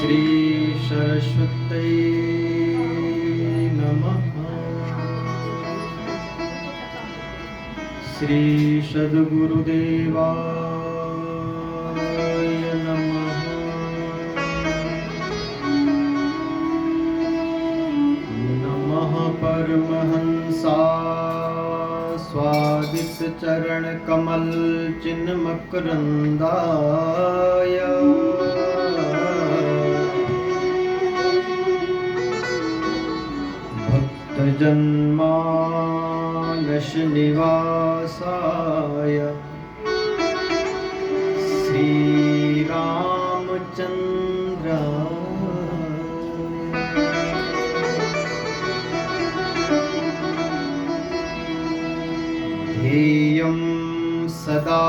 श्री सरस्वती नमः। श्री सद्गुरुदेवाय नमः। नमः परमहंसाय स्वादित चरण कमल चिन्मकरंदाय। भक्तजन्मानस निवासाय श्री ध्येयं सदा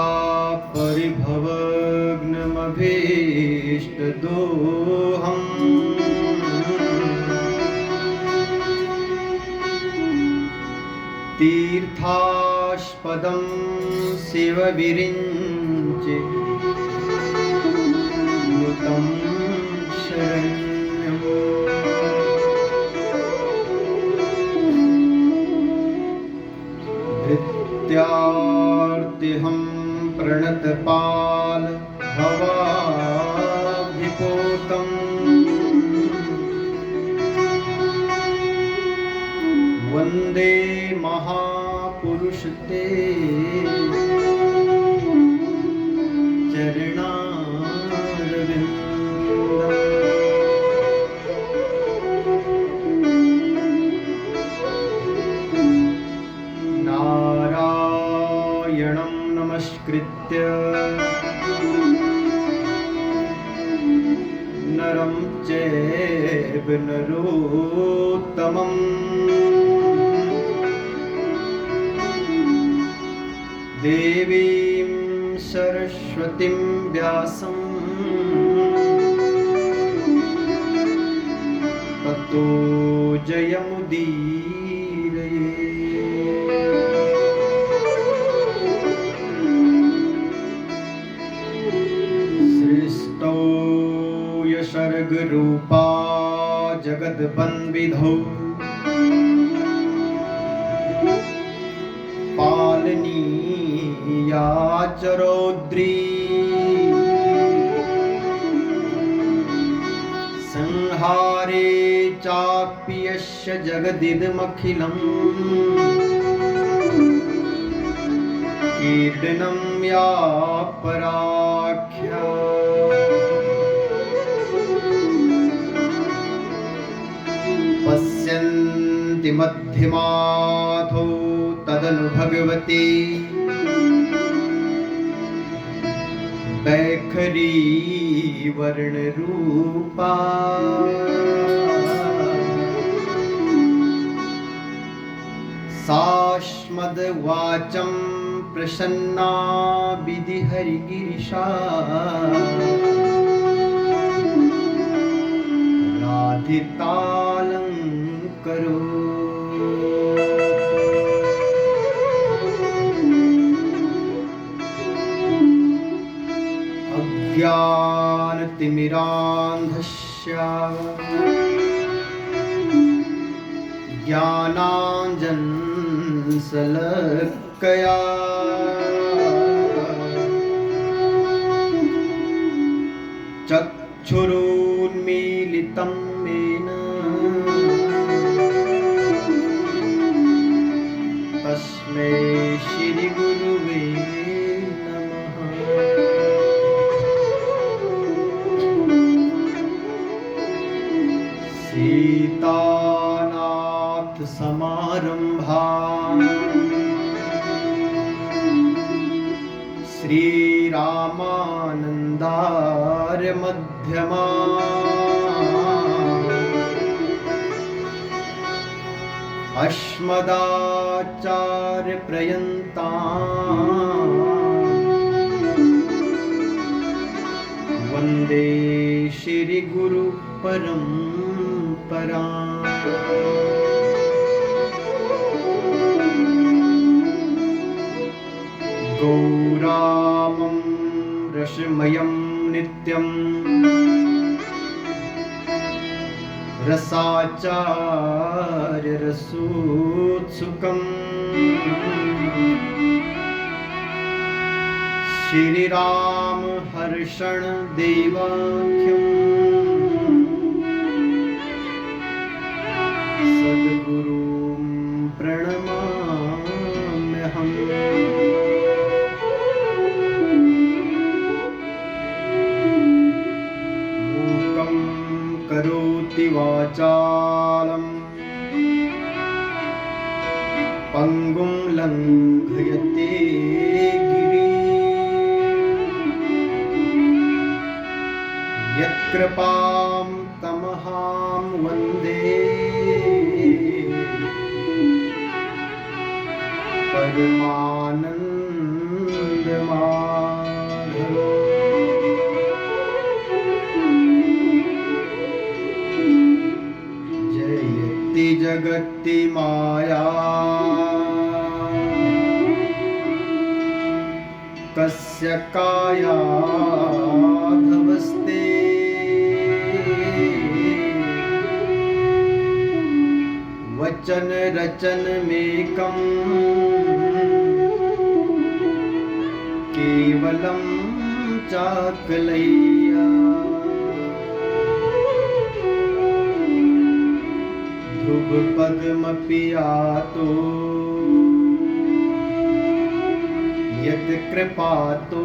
परिभवग्नमभीष्टदोहम् तीर्थास्पदं शिवविरिञ्चि नुतं शरण्यम्। भृत्यार्तिहं प्रणतपाल भवाभिपोतम् वन्दे महापुरुष ते चरणारविन्दम्। नारायणं नमस्कृत्य नरं चैव नरोत्तमम् देवीं सरस्वतीं व्यासं ततो जयमुदीरये। सृष्टौ यशर्गरूपा जगद्वन्विधौ पालनीया च रौद्री संहारे चापि यस्य जगदिदमखिलम् कीर्तनं या पराख्या। पश्यन्ति मध्यमाथो तदनु भगवती बैखरी वर्णरूपा। सास्मद्वाचं प्रसन्ना विधिहरिगिरिशा राधितालंकरो। अज्ञानतिमिरान्धस्य ज्ञानाञ्जनशलाकया चक्षुरुन्मीलितं येन तस्मै श्रीगुरुवे नमः। सीतानाथ समारंभाम् श्रीरामानन्दार्य मध्यमाम् अस्मदाचार्य पर्यन्ताम् वन्दे श्रीगुरु परम्पराम्। गौरामं रसमयं नित्यं रसाचार्य रसोत्सुकम् श्री राम हर्षण देवाख्यम् सद्गुरुं प्रणमाम्यहम्। मूकं करोति वाचालं पंगुं लङ्घयते यत्कृपां तमहं वन्दे परमानन्दमाधवम्। जयति जगति माया कस्य कायाधवस्ते वचन रचन मेकं केवलं चाकलय्या। ध्रुव पद्मपि यातो यत् कृपातो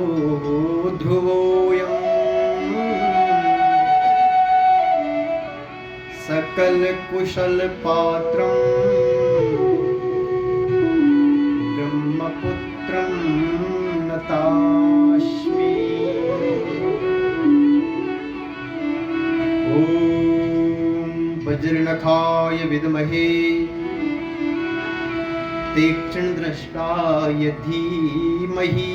ध्रुवोऽयम् सकल कुशल पात्रं ब्रह्मपुत्रं नतास्मि। ॐ वज्रनखाय विद्महे तीक्ष्णदृष्टाय धीमहि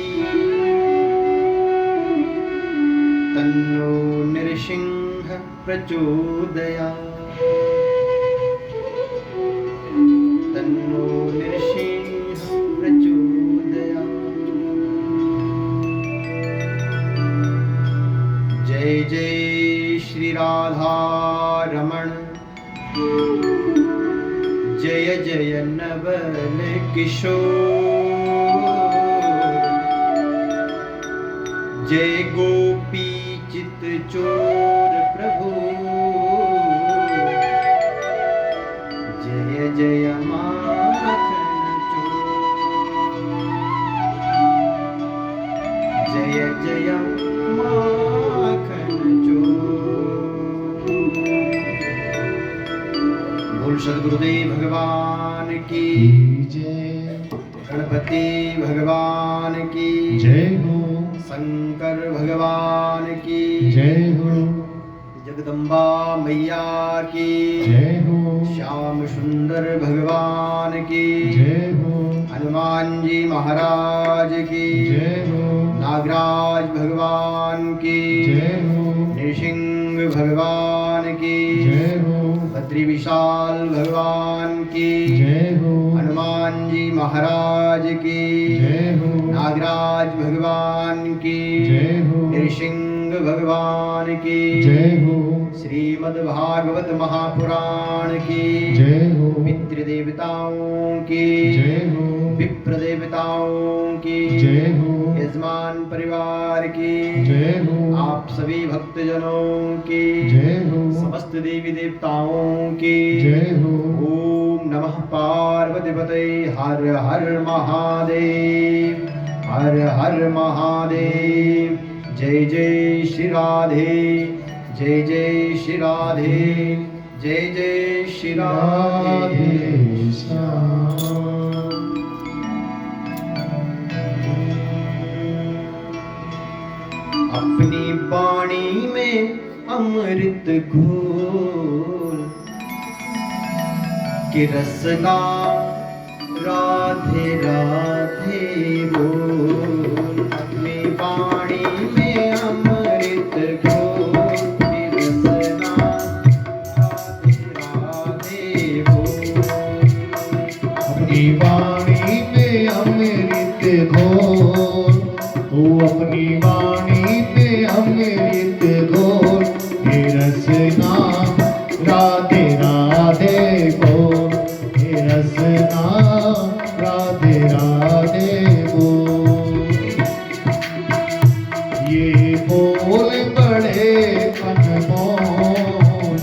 तन्नो नृसिंह प्रचोदयात्। तन्नो नृसिंह प्रचोदयात्। जय जय श्री राधा रमण जय जय नवल किशोर जय गोपी चित चोर प्रभु जय जय माखन चोर जय जय माखन चोर। बोल सद्गुरुदेव भगवान की जय। गणपति भगवान की जय हो। शंकर भगवान की जय हो। जगदम्बा मैया की जय हो। श्याम सुंदर भगवान की जय हो। हनुमान जी महाराज की जय हो। नागराज भगवान की जय हो। नृसिंह भगवान की जय हो। बद्री विशाल भगवान की जय हो। हनुमान जी महाराज की जय हो। नागराज भगवान की जय हो। नृसिंह भगवान की जय हो। श्रीमद् भागवत महापुराण की जय हो। पितृदेवताओं की जय हो। विप्र देवताओं की जय हो। यजमान परिवार की जय हो। आप सभी भक्तजनों की जय हो। समस्त देवी देवताओं की जय हो। ओम नमः पार्वतीपते हर हर महादेव हर हर महादेव। जय जय श्री राधे जय जय श्री राधे जय जय श्री राधे श्याम। अपनी वाणी में अमृत घोल कि रसना राधे राधे बोल। अपनी वाणी में अमृत घोल कि रसना राधे राधे बोल। अपनी वाणी में अमृत घोल। तू अपनी वाणी में अमृत घोल। हे रसना राधे बोल बड़े अनमोल,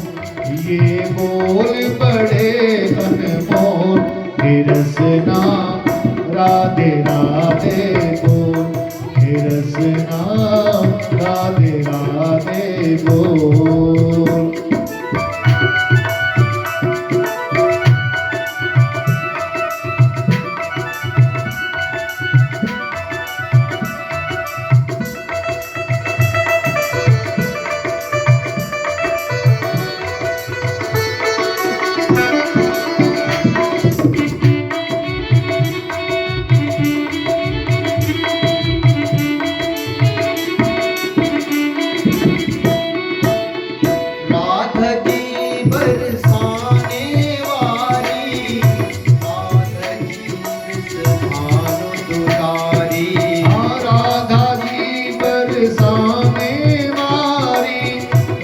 ये बोल बड़े अनमोल, हे रसना राधे राधे बोल, हे रसना राधे राधे बोल। राधा जी बरसाने वाली, राधा जी भानु दुलारी, राधा जी बरसाने वाली,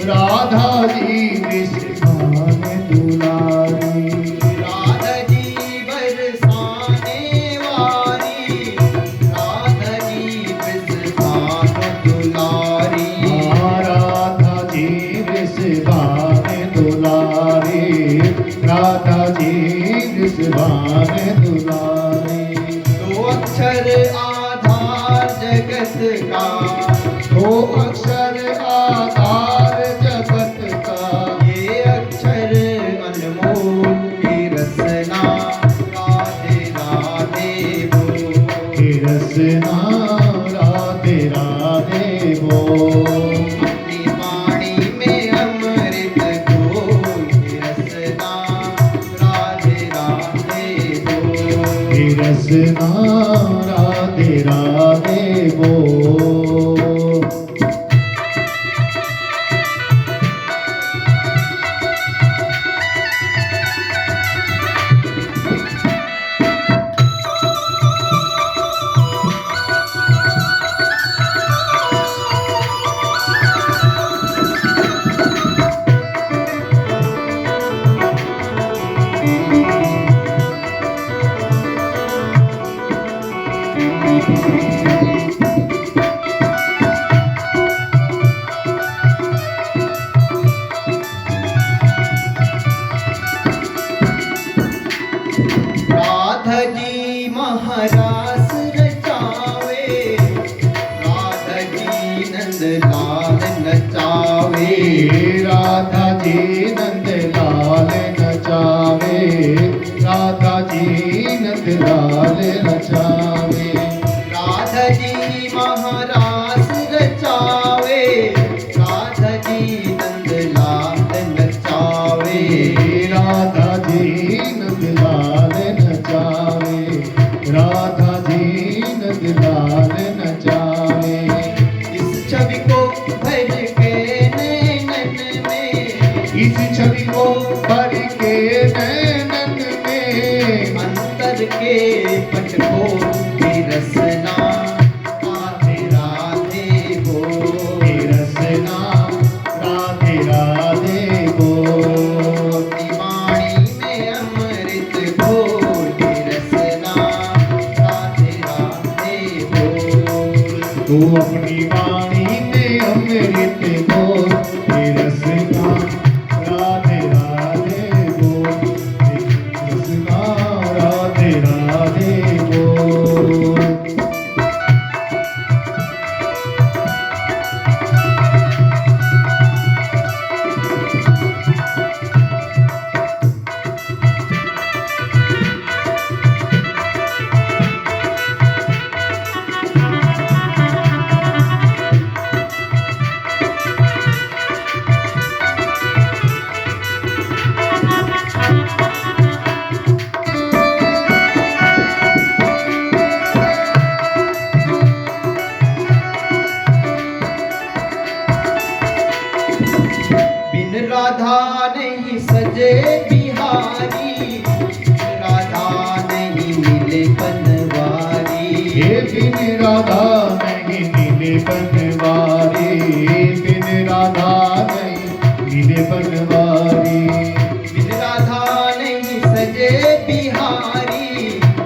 राधा जी विषान दुलारी, राधा जी बरसाने वाली, राधा जी भानु दुलारी, राधा जी विषान दुलारी, राधा जी विषान दुलारी। दो अक्षर आधार जगत का, दो अक्षर आधार जगत का, ये अक्षर अनमोल की रसना राधे राधे बोल। हे रसना राधे राधे बोल। अपनी वाणी में अमृत घोल की रसना राधे राधे बोल। हे रसना राधे राधे बोल। राधा जी महारास रचावे, राधा जी नंद लाल नचावे, राधा जी नंद लाल नचावे, राधा जी नंद लाल नचावे। राधा जी महारास रचावे, राधा जी नंद लाल नचावे, राधा जी नंद लाल नचावे, राधा जी नंद लाल नचावे। इस छवि को भर के नैनन में, इस छवि को भर के नैनन में, अंतर के पट को की रसना राधे राधे बोल। हे रसना राधे राधे बोल। अपनी वाणी में अमृत घोल की रसना राधे राधे बोल। तू अपनी वाणी में अमृत बोल, हे रसना राधे राधे बोल, हे रसना राधे राधे बोल। बिन राधा नहीं सजे बिहारी, राधा नहीं मिले बनवारी, हे बिन राधा नहीं मिले बनवारी, बिन राधा नहीं मिले बनवारी। बिन राधा नहीं सजे बिहारी,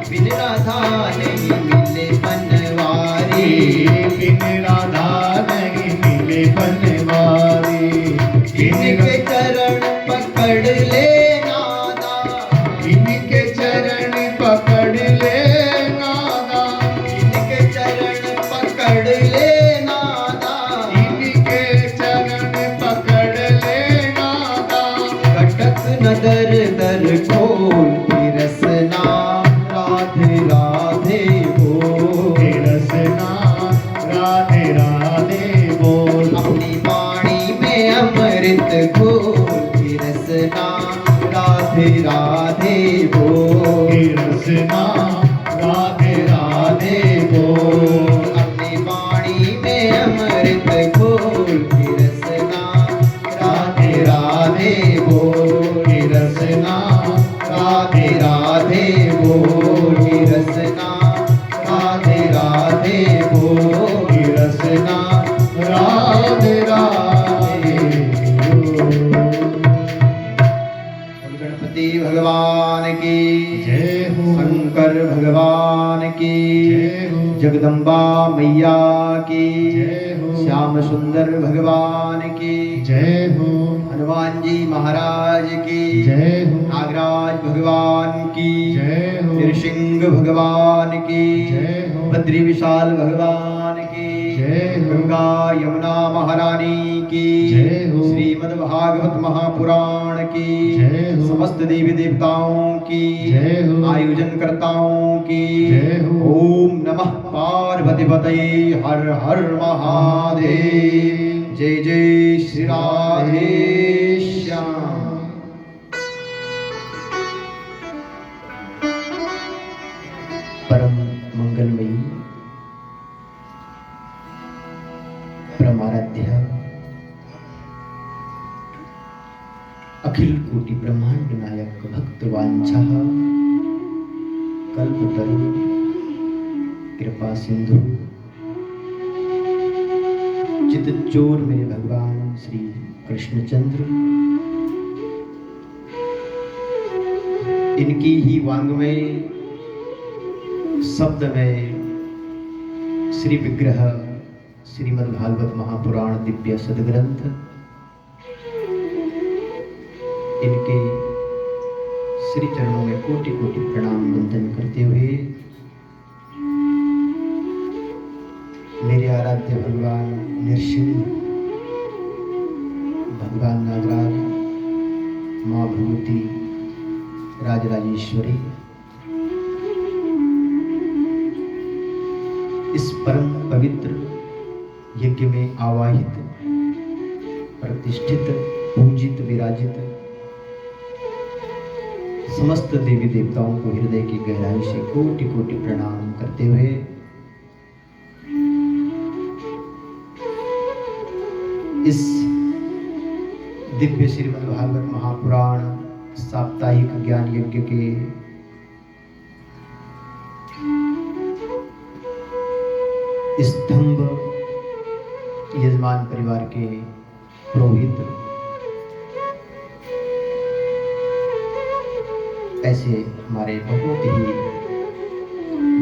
बिन राधा नहीं मिले बनवारी, बिन राधा नहीं दर दर खोल के रसना राधे राधे बोल। हे रसना राधे राधे बोल। अपनी वाणी में अमृत घोल के रसना राधे राधे बोल। हे रसना राधे राधे बोल। अपनी वाणी में अमृत घोल के रसना राधे राधे बोल। हे रसना राधे राधे बोल के रसना राधे राधे बोल। हे रसना राधे राधे बोल। गणपति भगवान की जय हो। शंकर भगवान की जय हो। जगदम्बा मैया की जय हो। श्याम सुंदर भगवान की जय हो। हनुमान जी महाराज की जय हो। नागराज भगवान की जय हो। नृसिंह भगवान की जय हो। बद्री विशाल भगवान की जय हो। गंगा यमुना महारानी की जय हो। श्रीमद् भागवत महापुराण की जय हो। समस्त देवी देवताओं की जय हो। आयोजन कर्ताओं की जय हो। ओम नमः पार्वती पतये हर हर महादेव। जय जय श्री राधे श्याम। परम मंगलमयी परमाराध्य अखिल कोटि ब्रह्मांड नायक भक्त वांछा कल्पतरु कृपा सिंधु चितचोर मेरे भगवान श्री कृष्णचंद्र, इनकी ही वांग्मय शब्द में श्री विग्रह श्रीमद् भागवत महापुराण दिव्य सदग्रंथ, इनके श्री चरणों में कोटि कोटि प्रणाम वंदन करते हुए मेरे आराध्य भगवान नृसिंह, भगवान नागराज, माँ भगवती राजराजेश्वरी, इस परम पवित्र यज्ञ में आवाहित प्रतिष्ठित पूजित विराजित समस्त देवी देवताओं को हृदय की गहराई से कोटि कोटि प्रणाम करते हुए इस दिव्य श्रीमद् भागवत महापुराण साप्ताहिक ज्ञान यज्ञ के स्तंभ यजमान परिवार के पुरोहित, ऐसे हमारे बहुत ही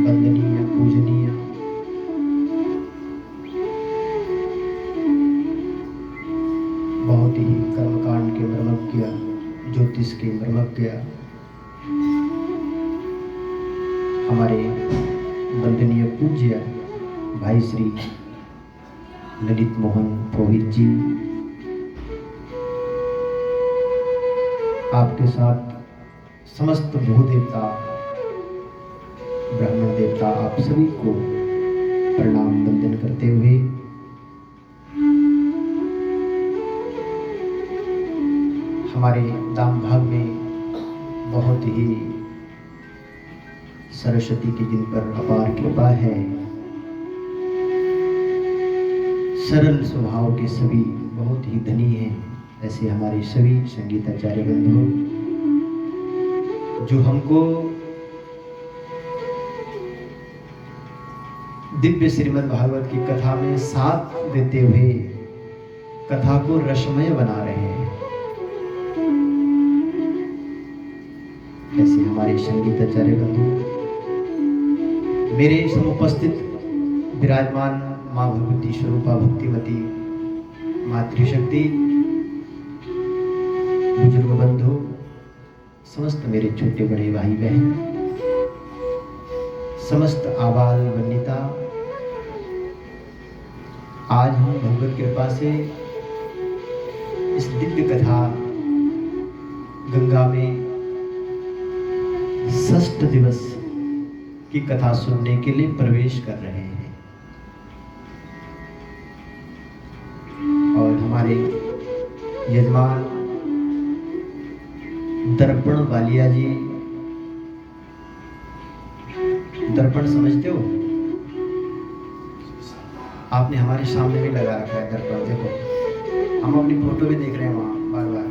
वंदनीय पूजनीय बहुत ही कर्मकांड के मर्मज्ञ, ज्योतिष के मर्मज्ञ हमारे वंदनीय पूज्य भाई श्री ललित मोहन पुरोहित जी, आपके साथ समस्त भूदेवता ब्राह्मण देवता, आप सभी को प्रणाम वंदन करते हुए हमारे दाम भाग में बहुत ही सरस्वती की जिन पर अपार कृपा है, सरल स्वभाव के सभी बहुत ही धनी हैं, ऐसे हमारे सभी संगीताचार्य बंधु जो हमको दिव्य श्रीमद् भागवत की कथा में साथ देते हुए कथा को रसमय बना रहे हैं, ऐसे हमारे संगीताचार्य बंधु, मेरे समुपस्थित विराजमान माँ भगवती स्वरूपा भक्तिमती मातृशक्ति, बुजुर्ग बंधु, समस्त मेरे छोटे बड़े भाई बहन, समस्त आबाल वनिता, आज हम भगवत कृपा से इस दिव्य कथा गंगा में षष्ठ दिवस की कथा सुनने के लिए प्रवेश कर रहे हैं। और हमारे यजमान दर्पण वालिया जी, दर्पण समझते हो? आपने हमारे सामने भी लगा रखा है दर्पण, देखो हम अपनी फोटो भी देख रहे हैं वहां बार बार।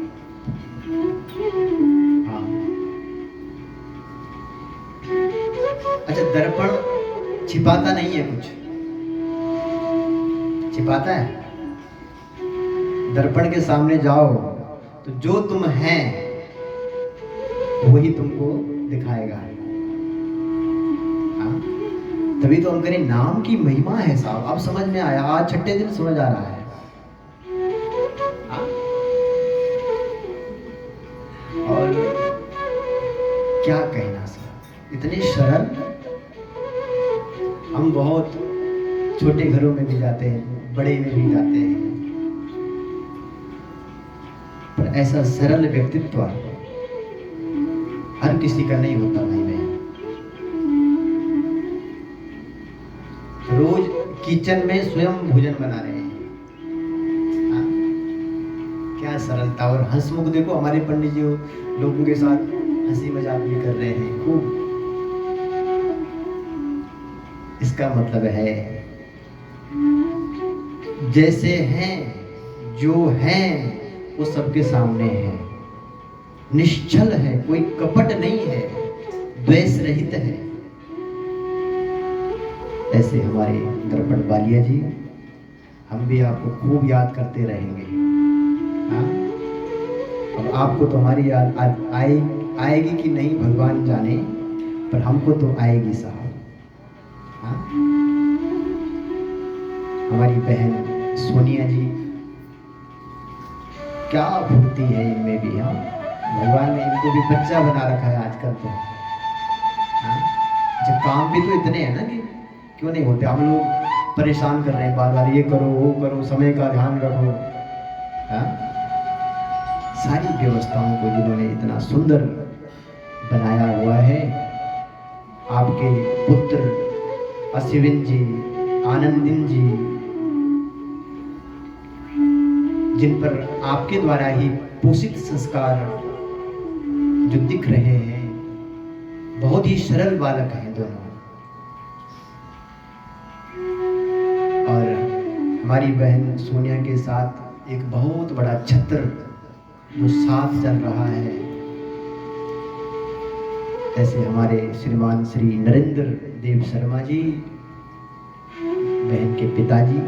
हाँ, अच्छा, दर्पण छिपाता नहीं है, कुछ छिपाता है? दर्पण के सामने जाओ तो जो तुम हैं वही तुमको दिखाएगा। हाँ? तभी तो हम करें नाम की महिमा है साहब। अब समझ में आया, आज छठे दिन समझ आ रहा है। हाँ? और क्या कहना सर, इतने सरल। हम बहुत छोटे घरों में भी जाते हैं, बड़े में भी जाते हैं, पर ऐसा सरल व्यक्तित्व हर किसी का नहीं होता भाई बहन। रोज किचन में स्वयं भोजन बना रहे हैं। हाँ? क्या सरलता। और हंसमुख देखो, हमारे पंडित जी लोगों के साथ हंसी मजाक भी कर रहे हैं खूब। इसका मतलब है जैसे हैं, जो हैं वो सबके सामने है, निश्चल है, कोई कपट नहीं है, द्वेष रहित है। ऐसे हमारे दर्पण वालिया जी, हम भी आपको खूब याद करते रहेंगे। हाँ? अब आपको तो हमारी याद आएगी कि नहीं भगवान जाने, पर हमको तो आएगी साहब। हाँ? हमारी बहन सोनिया जी, क्या भक्ति है इनमें भी। हाँ, भगवान ने इनको भी बच्चा बना रखा है आजकल तो। हाँ? अच्छा, काम भी तो इतने हैं ना कि क्यों नहीं होते। हम लोग परेशान कर रहे हैं बार बार, ये करो वो करो, समय का ध्यान रखो। हाँ? सारी व्यवस्थाओं को जिन्होंने इतना सुंदर बनाया हुआ है, आपके पुत्र अश्विन जी, आनंदिन जी, जिन पर आपके द्वारा ही पोषित संस्कार जो दिख रहे हैं, बहुत ही सरल बालक हैं दोनों। और हमारी बहन सोनिया के साथ एक बहुत बड़ा छत्र जो साथ चल रहा है, ऐसे हमारे श्रीमान श्री नरेंद्र देव शर्मा जी, बहन के पिताजी,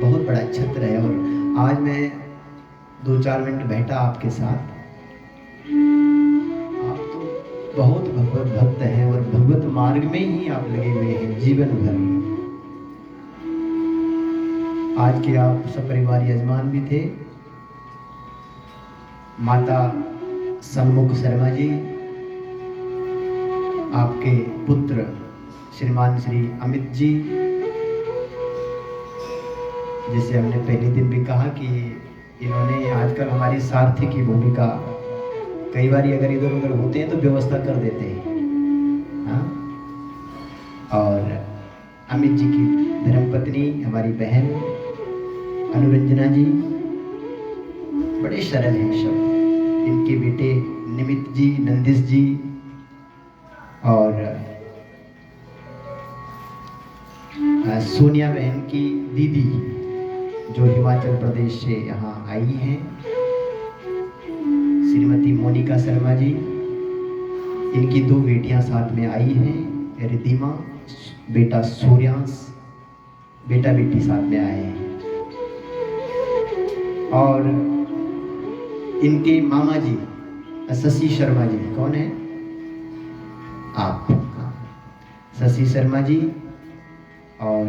बहुत बड़ा छत्र है। और आज मैं 2-4 मिनट बैठा आपके साथ। आप तो बहुत भगवत भक्त हैं और भगवत मार्ग में ही आप लगे हुए हैं जीवन भर। आज के आप सपरिवार यजमान भी थे, माता सन्मुख शर्मा जी, आपके पुत्र श्रीमान श्री अमित जी, जैसे हमने पहले दिन भी कहा कि इन्होंने आजकल हमारी सारथी की भूमिका, कई बार अगर इधर उधर होते हैं तो व्यवस्था कर देते हैं। हाँ? और अमित जी की धर्मपत्नी हमारी बहन अनुरंजना जी, बड़े सरल हैं सब। इनके बेटे निमित जी, नंदिस जी, और सोनिया बहन की दीदी जो हिमाचल प्रदेश से यहाँ आई हैं, श्रीमती मोनिका शर्मा जी, इनकी 2 बेटियां साथ में आई हैं, रिद्धिमा, बेटा सूर्यांश, बेटा बेटी साथ में आए हैं। और इनके मामा जी शशि शर्मा जी, कौन है आप? शशि शर्मा जी, और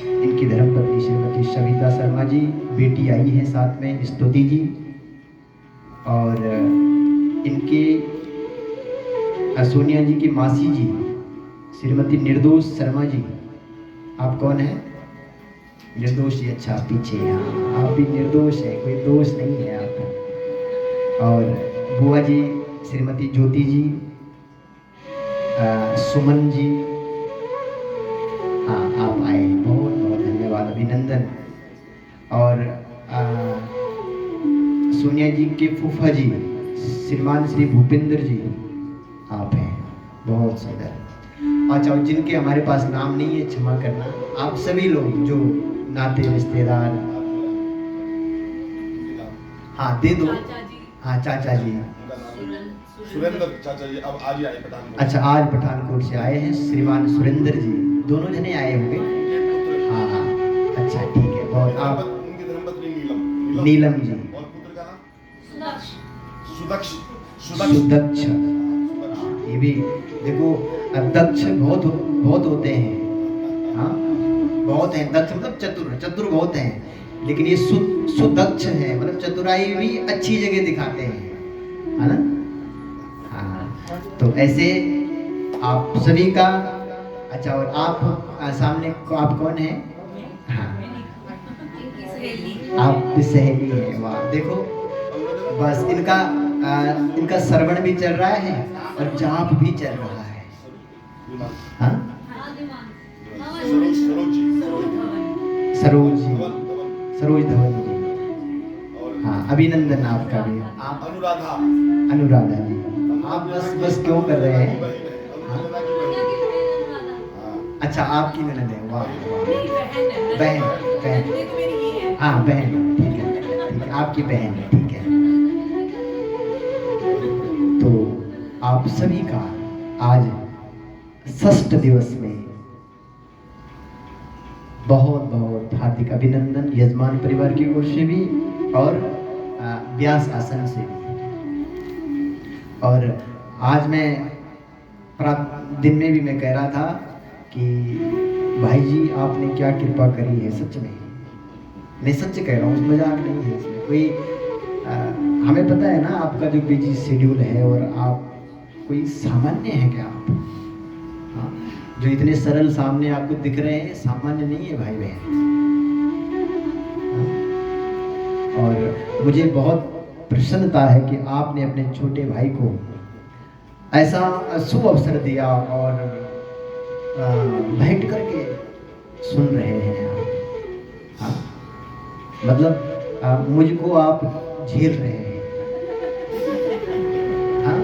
इनकी धर्मपत्नी श्रीमती सविता शर्मा जी, बेटी आई है साथ में स्तुति जी, और इनके सोनिया जी की मासी जी श्रीमती निर्दोष शर्मा जी। आप कौन है? निर्दोष जी, अच्छा पीछे। हाँ, आप भी निर्दोष है, कोई दोष नहीं है आपका। और बुआ जी श्रीमती ज्योति जी, सुमन जी, हाँ आप आए, बहुत बहुत धन्यवाद, अभिनंदन। और सोनिया जी के फूफा जी श्रीमान श्री भूपेंद्र जी, आप हैं, बहुत सुंदर। अच्छा, जिनके हमारे पास नाम नहीं है क्षमा करना, आप सभी लोग जो नाते रिश्तेदार, हाँ दे दो, हाँ चाचा जी, सुरेंद्र चाचा जी अब आज ही आए पठानकोट। अच्छा आज पठानकोट से आए हैं, श्रीमान सुरेंद्र जी, दोनों जने आए होंगे। हाँ हाँ, अच्छा ठीक है, बहुत। आप उनकी धर्मपत्नी नीलम नीलम जी, और पुत्र का नाम सुदक्ष। सुदक्ष, ये भी देखो, दक्ष बहुत बहुत होते हैं, हाँ बहुत हैं, दक्ष मतलब चतुर, चतुर बहुत हैं, लेकिन ये सुदक्ष है, मतलब चतुराई भी अच्छी जगह दिखाते हैं, है ना। हाँ, तो ऐसे आप सभी का। अच्छा, और आप सामने को आप कौन हैं? हाँ, आप सहेली हैं, वाह। देखो बस इनका श्रवण भी चल रहा है और जाप भी चल रहा है, हाँ। सरोज जी, सरोज धवन जी, हाँ अभिनंदन आपका भी। आप अनुराधा जी, आप बस क्यों कर रहे हैं? अच्छा, आपकी ननद है, वाह वाह, बहन, हाँ बहन, ठीक है ठीक है, आपकी बहन है, ठीक है। तो आप सभी का आज षष्ठ दिवस में बहुत बहुत हार्दिक अभिनंदन, यजमान परिवार की ओर से भी और व्यास आसन से भी। और आज मैं दिन में भी मैं कह रहा था कि भाई जी आपने क्या कृपा करी है, सच में मैं सच कह रहा हूँ, मजाक नहीं है इसमें कोई। हमें पता है ना आपका जो बिजी शेड्यूल है, और आप कोई सामान्य है क्या आप? हाँ, जो इतने सरल सामने आपको दिख रहे हैं सामान्य नहीं है भाई बहन। हाँ? और मुझे बहुत प्रसन्नता है कि आपने अपने छोटे भाई को ऐसा शुभ अवसर दिया और बैठ करके सुन रहे हैं आप। हाँ? मतलब मुझको आप झेल रहे हैं, हाँ?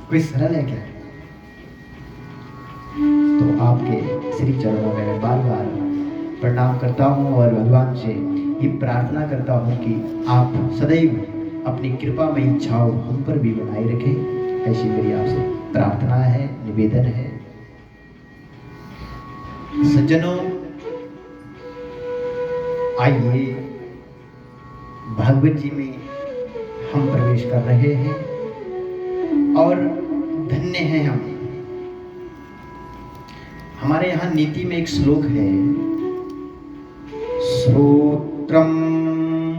कोई सरल है क्या? तो आपके श्री चरणों में मैं बार बार प्रणाम करता हूँ और भगवान से ये प्रार्थना करता हूँ कि आप सदैव अपनी कृपामय इच्छाओं हम पर भी बनाए रखें, ऐसी मेरी आपसे प्रार्थना है, निवेदन है। सज्जनों, आइए भागवत जी में हम प्रवेश कर रहे हैं और धन्य हैं हम। हमारे यहाँ नीति में एक श्लोक है, श्रोत्रम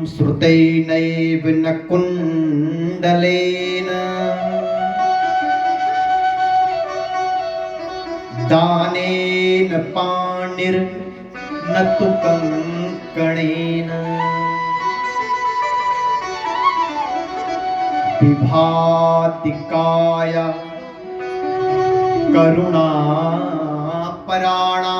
श्रुतैनैव न कुंडलेन दानेन पाणिर न तु कंकणेन विभाति काया करुणा पराणा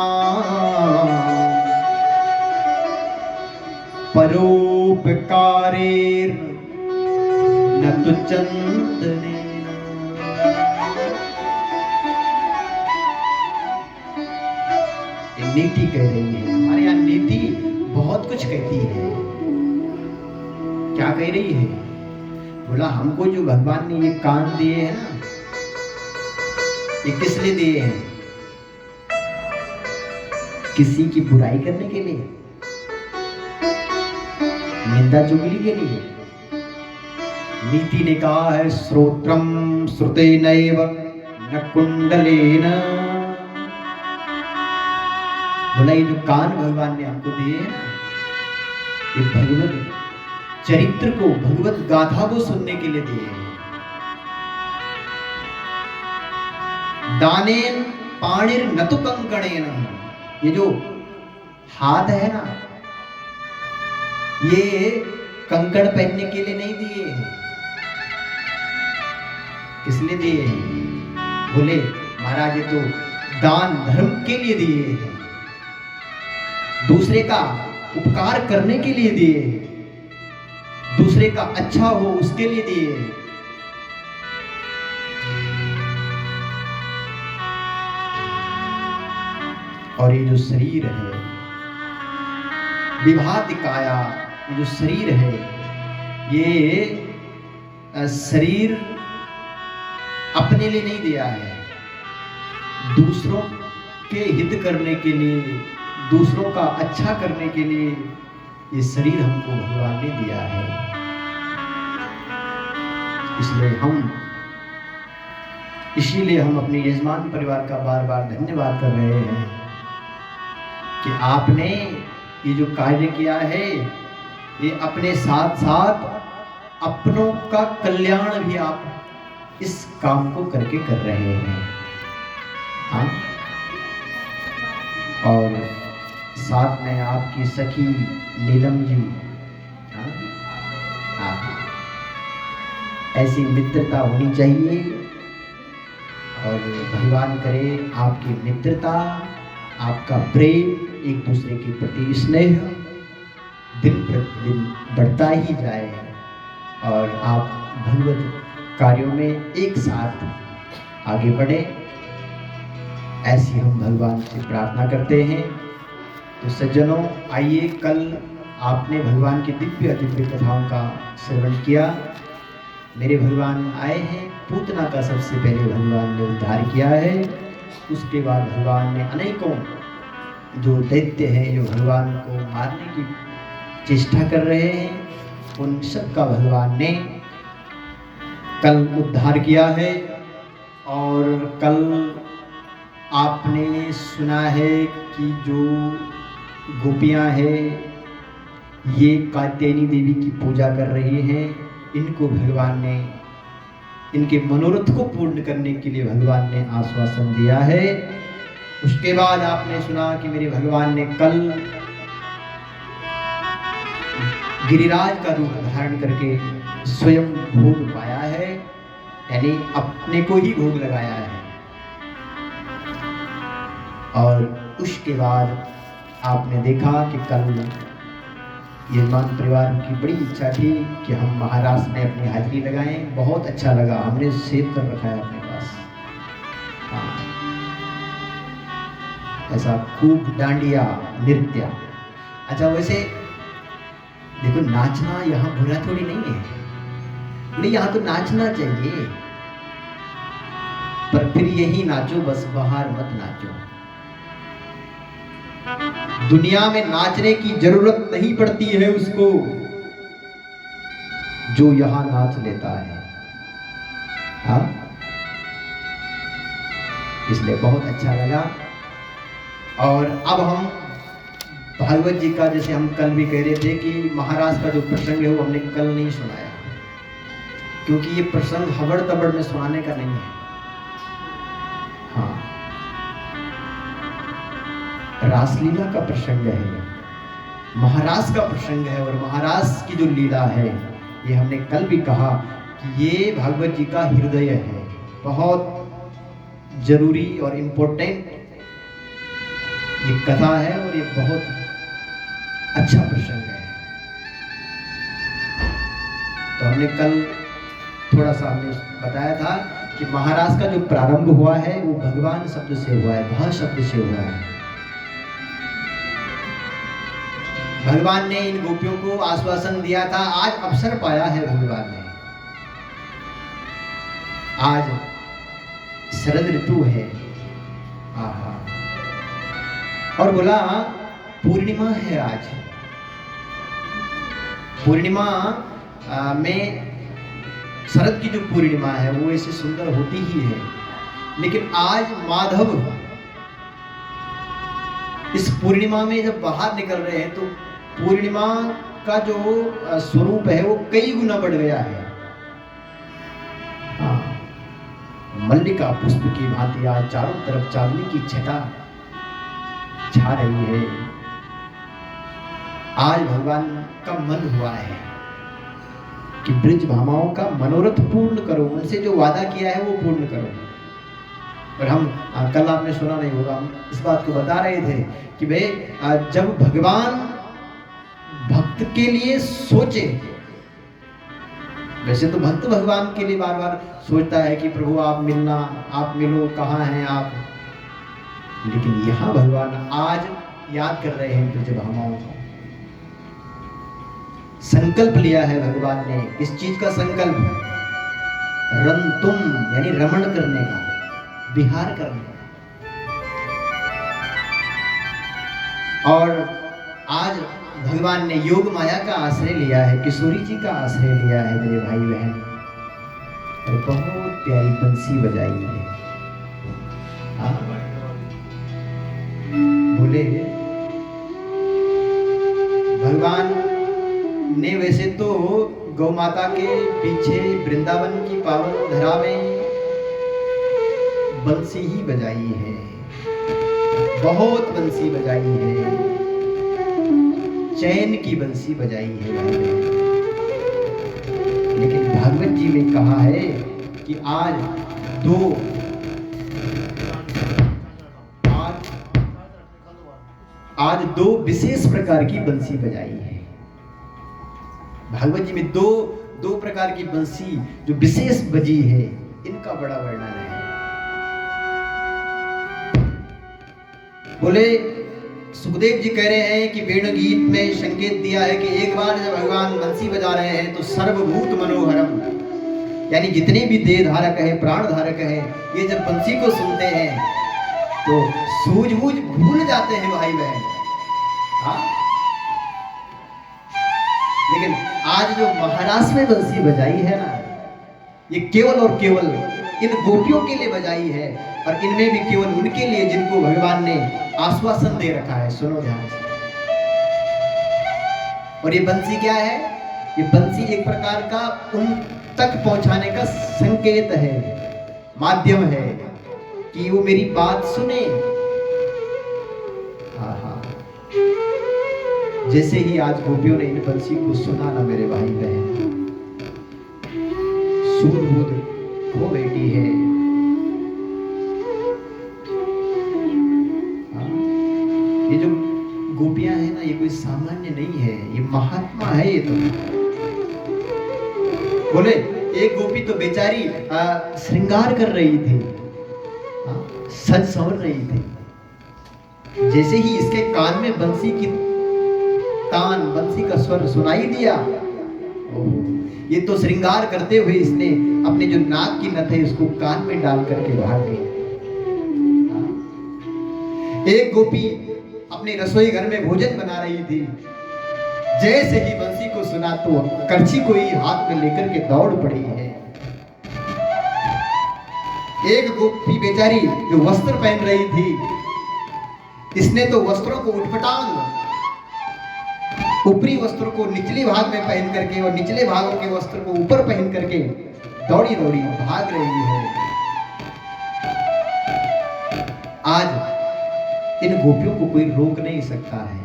परोपकारेर न तु चंदनेन। नीति कह रही है, हमारे यहाँ नीति बहुत कुछ कहती है। क्या कह रही है? बोला हमको जो भगवान ने ये कान दिए हैं ना, ये किस लिए दिए हैं? किसी की बुराई करने के लिए, निंदा चुगली के लिए। नीति ने कहा है श्रोत्रम श्रुतेनैव न कुंडलेन। बोला ये जो कान भगवान ने हमको दिए हैं, ये भगवत चरित्र को, भगवत गाथा को सुनने के लिए दिए हैं। दानेन पाणिर न तु कंकणेन। ये जो हाथ है ना, ये कंकड़ पहनने के लिए नहीं दिए हैं। किस लिए दिए हैं? बोले महाराज ये तो दान धर्म के लिए दिए हैं, दूसरे का उपकार करने के लिए दिए हैं, दूसरे का अच्छा हो उसके लिए दिए हैं। और ये जो शरीर है, विभाति काया, ये जो शरीर है, ये शरीर अपने लिए नहीं दिया है, दूसरों के हित करने के लिए, दूसरों का अच्छा करने के लिए ये शरीर हमको भगवान ने दिया है। इसीलिए हम अपने यजमान परिवार का बार बार धन्यवाद कर रहे हैं कि आपने ये जो कार्य किया है, ये अपने साथ साथ अपनों का कल्याण भी आप इस काम को करके कर रहे हैं। हाँ, और साथ में आपकी सखी नीलम जी, हाँ, ऐसी मित्रता होनी चाहिए। और भगवान करे आपकी मित्रता, आपका प्रेम, एक दूसरे के प्रति स्नेह दिन प्रतिदिन बढ़ता ही जाए और आप भगवत कार्यों में एक साथ आगे बढ़े, ऐसी हम भगवान से प्रार्थना करते हैं। तो सज्जनों, आइए, कल आपने भगवान की दिव्य दिव्य कथाओं का श्रवण किया। मेरे भगवान आए हैं, पूतना का सबसे पहले भगवान ने उद्धार किया है, उसके बाद भगवान ने अनेकों जो दैत्य हैं, जो भगवान को मारने की चेष्टा कर रहे हैं, उन सब का भगवान ने कल उद्धार किया है। और कल आपने सुना है कि जो गोपियां हैं ये कात्यायनी देवी की पूजा कर रही हैं, इनको भगवान ने इनके मनोरथ को पूर्ण करने के लिए भगवान ने आश्वासन दिया है। उसके बाद आपने सुना कि मेरे भगवान ने कल गिरिराज का रूप धारण करके स्वयं भोग पाया है, यानी अपने को ही भोग लगाया है। और उसके बाद आपने देखा कि कल यजमान परिवार की बड़ी इच्छा थी कि हम महाराष्ट्र में अपनी हाजिरी लगाएं। बहुत अच्छा लगा, हमने सेव कर रखा है अपने पास। हाँ, ऐसा खूब डांडिया नृत्य। अच्छा, वैसे देखो, नाचना यहाँ बुरा थोड़ी नहीं है, नहीं, यहाँ तो नाचना चाहिए, पर फिर यही नाचो, बस बाहर मत नाचो। दुनिया में नाचने की जरूरत नहीं पड़ती है उसको जो यहां नाच लेता है। हाँ, इसलिए बहुत अच्छा लगा। और अब हम भागवत जी का, जैसे हम कल भी कह रहे थे कि महाराज का जो प्रसंग है वो हमने कल नहीं सुनाया, क्योंकि ये प्रसंग हबड़ तबड़ में सुनाने का नहीं है। हाँ, रासलीला का प्रसंग है, महाराज का प्रसंग है, और महाराज की जो लीला है, ये हमने कल भी कहा कि ये भागवत जी का हृदय है, बहुत जरूरी और इम्पोर्टेंट ये कथा है, और ये बहुत अच्छा प्रसंग है। तो हमने कल थोड़ा सा हमने बताया था कि महाराज का जो प्रारंभ हुआ है वो भगवान शब्द से हुआ है, भा शब्द से हुआ है। भगवान ने इन गोपियों को आश्वासन दिया था, आज अवसर पाया है भगवान ने, आज शरद ऋतु है, आहा, और बोला पूर्णिमा है आज। पूर्णिमा में, शरद की जो पूर्णिमा है वो ऐसे सुंदर होती ही है, लेकिन आज माधव इस पूर्णिमा में जब बाहर निकल रहे हैं तो पूर्णिमा का जो स्वरूप है वो कई गुना बढ़ गया है। हाँ, मल्लिका पुष्प की भांति आज चारों तरफ चांदनी की छटा छा रही है। आज भगवान का मन हुआ है, कि ब्रज भामाओं का मनोरथ पूर्ण करो, उनसे जो वादा किया है वो पूर्ण करो। और हम कल आपने सुना नहीं होगा, हम इस बात को बता रहे थे कि भाई जब भगवान भक्त के लिए सोचे, वैसे तो भक्त भगवान के लिए बार बार सोचता है कि प्रभु आप मिलना, आप मिलो, कहाँ हैं आप, लेकिन यहाँ भगवान आज याद कर रहे हैं ब्रज भामाओं को। संकल्प लिया है भगवान ने, इस चीज का संकल्प, रंतुम यानी रमण करने का, विहार करने का। और आज भगवान ने योग माया का आश्रय लिया है, किशोरी जी का आश्रय लिया है मेरे भाई बहन, और बहुत प्यारी बंसी बजाई है। बोले भगवान ने वैसे तो गौ माता के पीछे वृंदावन की पावन धरा में बंसी ही बजाई है, बहुत बंसी बजाई है, चैन की बंसी बजाई है भाई। लेकिन भागवत जी में कहा है कि आज दो विशेष प्रकार की बंसी बजाई है। भागवत जी में दो प्रकार की बंसी जो विशेष बजी है, इनका बड़ा वर्णन है। बोले सुखदेव जी कह रहे हैं कि वेणु गीत में संकेत दिया है कि एक बार जब भगवान बंसी बजा रहे हैं तो सर्वभूत मनोहरम, यानी जितने भी देह धारक है, प्राण धारक है, ये जब बंसी को सुनते हैं तो सूझबूझ भूल जाते हैं भाई बहन। लेकिन आज जो महाराष्ट्र में बंसी बजाई है ना, ये केवल और केवल इन गोपियों के लिए बजाई है, और इनमें भी केवल उनके लिए जिनको भगवान ने आश्वासन दे रखा है। सुनो ध्यान से। और ये बंसी क्या है? ये बंसी एक प्रकार का उन तक पहुंचाने का संकेत है, माध्यम है कि वो मेरी बात सुने। जैसे ही आज गोपियों ने इन बंसी को सुना ना मेरे भाई बहन, सूझबूझ खो बैठी है। ये जो गोपियां हैं ना, ये कोई सामान्य नहीं है, ये महात्मा है। ये तो बोले एक गोपी तो बेचारी श्रृंगार कर रही थी, सज संवर रही थी। जैसे ही इसके कान में बंसी की तान, बंसी का स्वर सुनाई दिया, ये तो श्रृंगार करते हुए इसने अपने जो नाक की नथ है उसको कान में डाल करके बाहर दिया। एक गोपी अपने रसोई घर में भोजन बना रही थी, जैसे ही बंसी को सुना तो करछी को ही हाथ में लेकर के दौड़ पड़ी है। एक गोपी बेचारी जो वस्त्र पहन रही थी, इसने तो वस्त्रों को उठपटांग, ऊपरी वस्त्र को निचले भाग में पहन करके और निचले भागों के वस्त्र को ऊपर पहन करके दौड़ी दौड़ी भाग रही है। आज इन गोपियों को कोई रोक नहीं सकता है।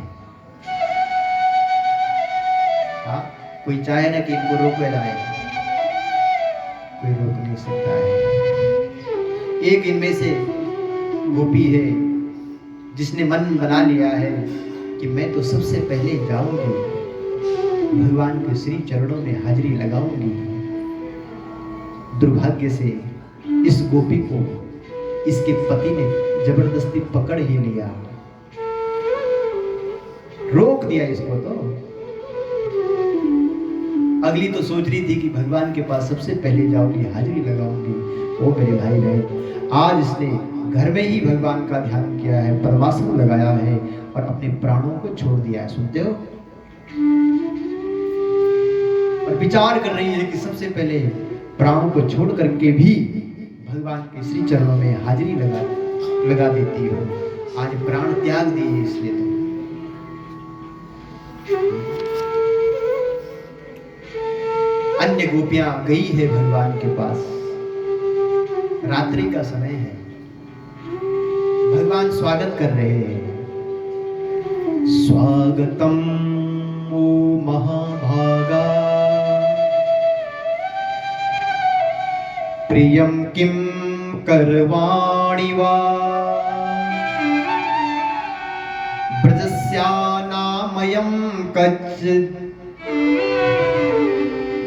कोई चाहे ना कि इनको रोका जाए, कोई रोक नहीं सकता है। एक इनमें से गोपी है जिसने मन बना लिया है कि मैं तो सबसे पहले जाऊंगी, भगवान के श्री चरणों में हाजिरी लगाऊंगी। दुर्भाग्य से इस गोपी को इसके पति ने जबरदस्ती पकड़ ही लिया, रोक दिया इसको। तो अगली तो सोच रही थी कि भगवान के पास सबसे पहले जाऊंगी, हाजिरी लगाऊंगी। वो मेरे भाई बहन, आज इसने घर में ही भगवान का ध्यान किया है, परमासन लगाया है और अपने प्राणों को छोड़ दिया है। सुनते हो? और विचार कर रही है कि सबसे पहले प्राणों को छोड़ करके भी भगवान के श्री चरणों में हाजिरी लगा देती हो। आज प्राण त्याग दिए इसने। तो अन्य गोपियां गई है भगवान के पास, रात्रि का समय है, भगवान स्वागत कर रहे हैं। स्वागतम ओ महाभागा प्रियं किं करवाणि वा ब्रजस्यानामयं कच्चित्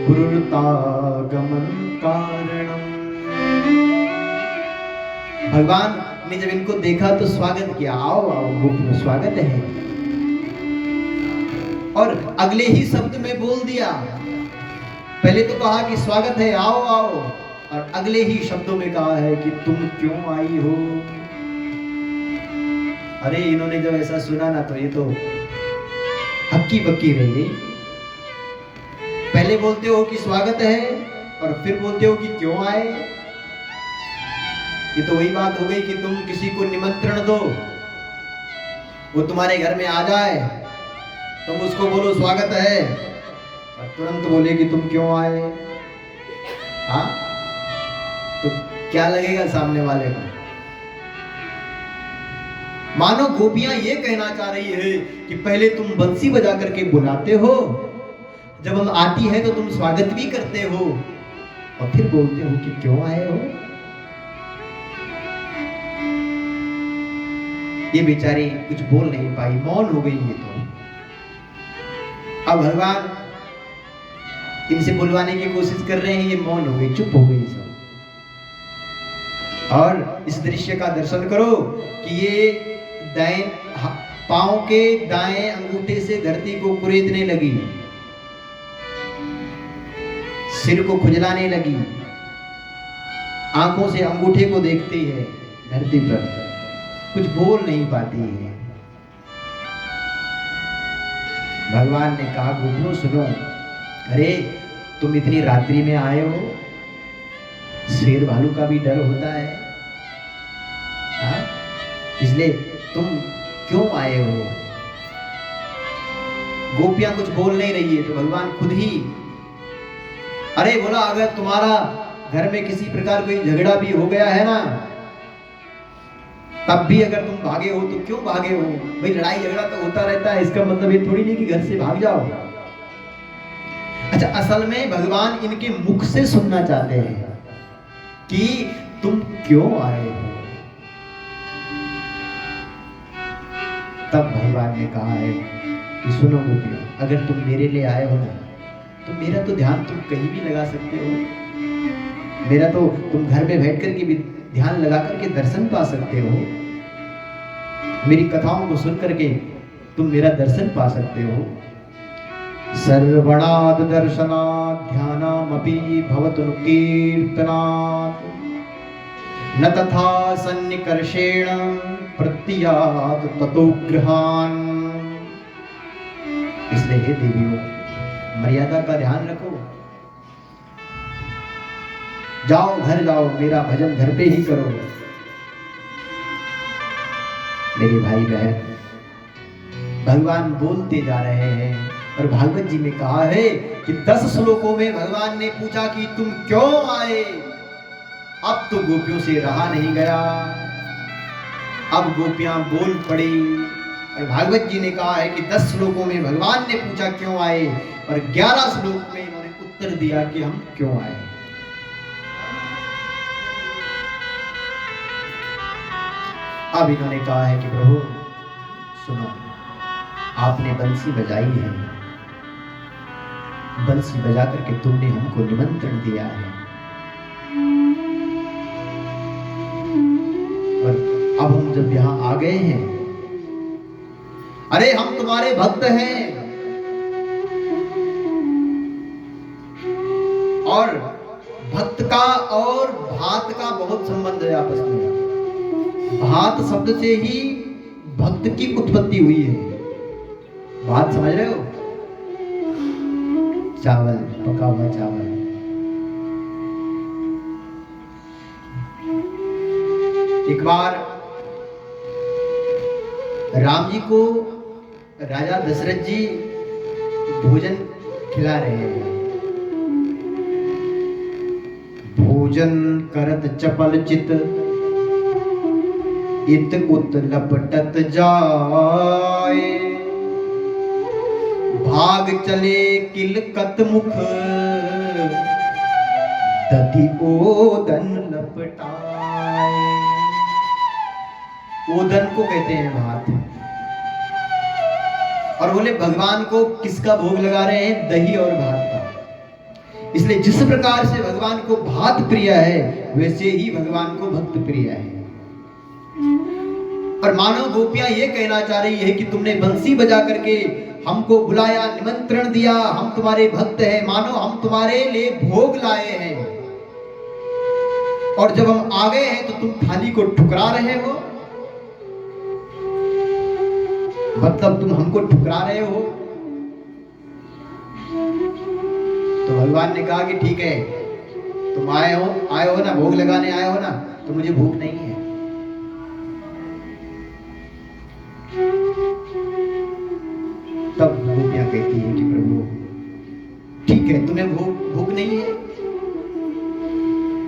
गुरुतागमन कारणम। भगवान ने जब इनको देखा तो स्वागत किया, आओ आओ गोपियों स्वागत है, और अगले ही शब्द में बोल दिया। पहले तो कहा कि स्वागत है, आओ आओ, और अगले ही शब्दों में कहा है कि तुम क्यों आई हो। अरे इन्होंने जब ऐसा सुना ना तो ये तो हक्की बक्की रह गई। पहले बोलते हो कि स्वागत है और फिर बोलते हो कि क्यों आए। ये तो वही बात हो गई कि तुम किसी को निमंत्रण दो, वो तुम्हारे घर में आ जाए, तुम उसको बोलो स्वागत है और तुरंत बोले कि तुम क्यों आए। हाँ, तो क्या लगेगा सामने वाले को? मानो गोपियां ये कहना चाह रही है कि पहले तुम बंसी बजा करके बुलाते हो, जब हम आती है तो तुम स्वागत भी करते हो और फिर बोलते हो कि क्यों आए हो। ये बेचारी कुछ बोल नहीं पाई, मौन हो गई। ये तो अब भगवान इनसे बुलवाने की कोशिश कर रहे हैं, ये मौन हो गई, चुप हो गई सब। और इस दृश्य का दर्शन करो कि ये दाएं पांव के दाएं अंगूठे से धरती को कुरेदने लगी, सिर को खुजलाने लगी, आंखों से अंगूठे को देखती है धरती पर, कुछ बोल नहीं पाती है। भगवान ने कहा गोपियों सुनो, अरे तुम इतनी रात्रि में आए हो, शेर भालू का भी डर होता है, हाँ? इसलिए तुम क्यों आए हो। गोपियां कुछ बोल नहीं रही है तो भगवान खुद ही, अरे बोला अगर तुम्हारा घर में किसी प्रकार कोई झगड़ा भी हो गया है ना, तब भी अगर तुम भागे हो तो क्यों भागे हो। भाई लड़ाई झगड़ा तो होता रहता है, इसका मतलब ये थोड़ी नहीं कि घर से भाग जाओ। अच्छा, असल में भगवान इनके मुख से सुनना चाहते हैं कि तुम क्यों आए हो। तब भगवान ने कहा है कि सुनो गोपियों, अगर तुम मेरे लिए आए हो ना तो मेरा तो ध्यान तुम कहीं भी लगा सकते हो। मेरा तो तुम घर में बैठ करके भी ध्यान लगा करके दर्शन पा सकते हो। मेरी कथाओं को सुन करके तुम मेरा दर्शन पा सकते हो। सर्वणाद दर्शनात् ध्यानमपि भवतु कीर्तनात् न तथा सन्निकर्षेण प्रत्यात् ततो गृहान्। इसलिए हे देवियों, मर्यादा का ध्यान रखो, जाओ घर जाओ, मेरा भजन घर पे ही करो। मेरे भाई बहन, भगवान बोलते जा रहे हैं और भागवत जी में कहा है कि 10 श्लोकों में भगवान ने पूछा कि तुम क्यों आए। अब तो गोपियों से रहा नहीं गया, अब गोपियां बोल पड़ी और भागवत जी ने कहा है कि 10 श्लोकों में भगवान ने पूछा क्यों आए और 11 श्लोक में इन्होंने उत्तर दिया कि हम क्यों आए। अब इन्होंने कहा है कि प्रभु सुनो, आपने बंसी बजाई है, बंसी बजा करके तुमने हमको निमंत्रण दिया है, और अब हम जब यहां आ गए हैं, अरे हम तुम्हारे भक्त हैं और भक्त का और भात का बहुत संबंध है आपस में। भात शब्द से ही भक्त की उत्पत्ति हुई है। भात समझ रहे हो? चावल, पका हुआ चावल। एक बार राम जी को राजा दशरथ जी भोजन खिला रहे हैं। भोजन करत चपल चित इत उत लपटत जाए, भाग चले किलकत मुख दधि ओदन लपटाए। ओदन को कहते हैं भात। और बोले भगवान को किसका भोग लगा रहे हैं? दही और भात का। इसलिए जिस प्रकार से भगवान को भात प्रिय है, वैसे ही भगवान को भक्त प्रिय है। और मानव गोपियां ये कहना चाह रही है कि तुमने बंसी बजा करके हमको बुलाया, निमंत्रण दिया, हम तुम्हारे भक्त हैं, मानो हम तुम्हारे लिए भोग लाए हैं, और जब हम आ गए हैं तो तुम थाली को ठुकरा रहे हो। मतलब तुम हमको ठुकरा रहे हो। तो भगवान ने कहा कि ठीक है, तुम आए हो ना, भोग लगाने आए हो ना, तो मुझे भूख नहीं है। तब गोपियां कहती है कि प्रभु ठीक है, तुम्हें भूख नहीं है,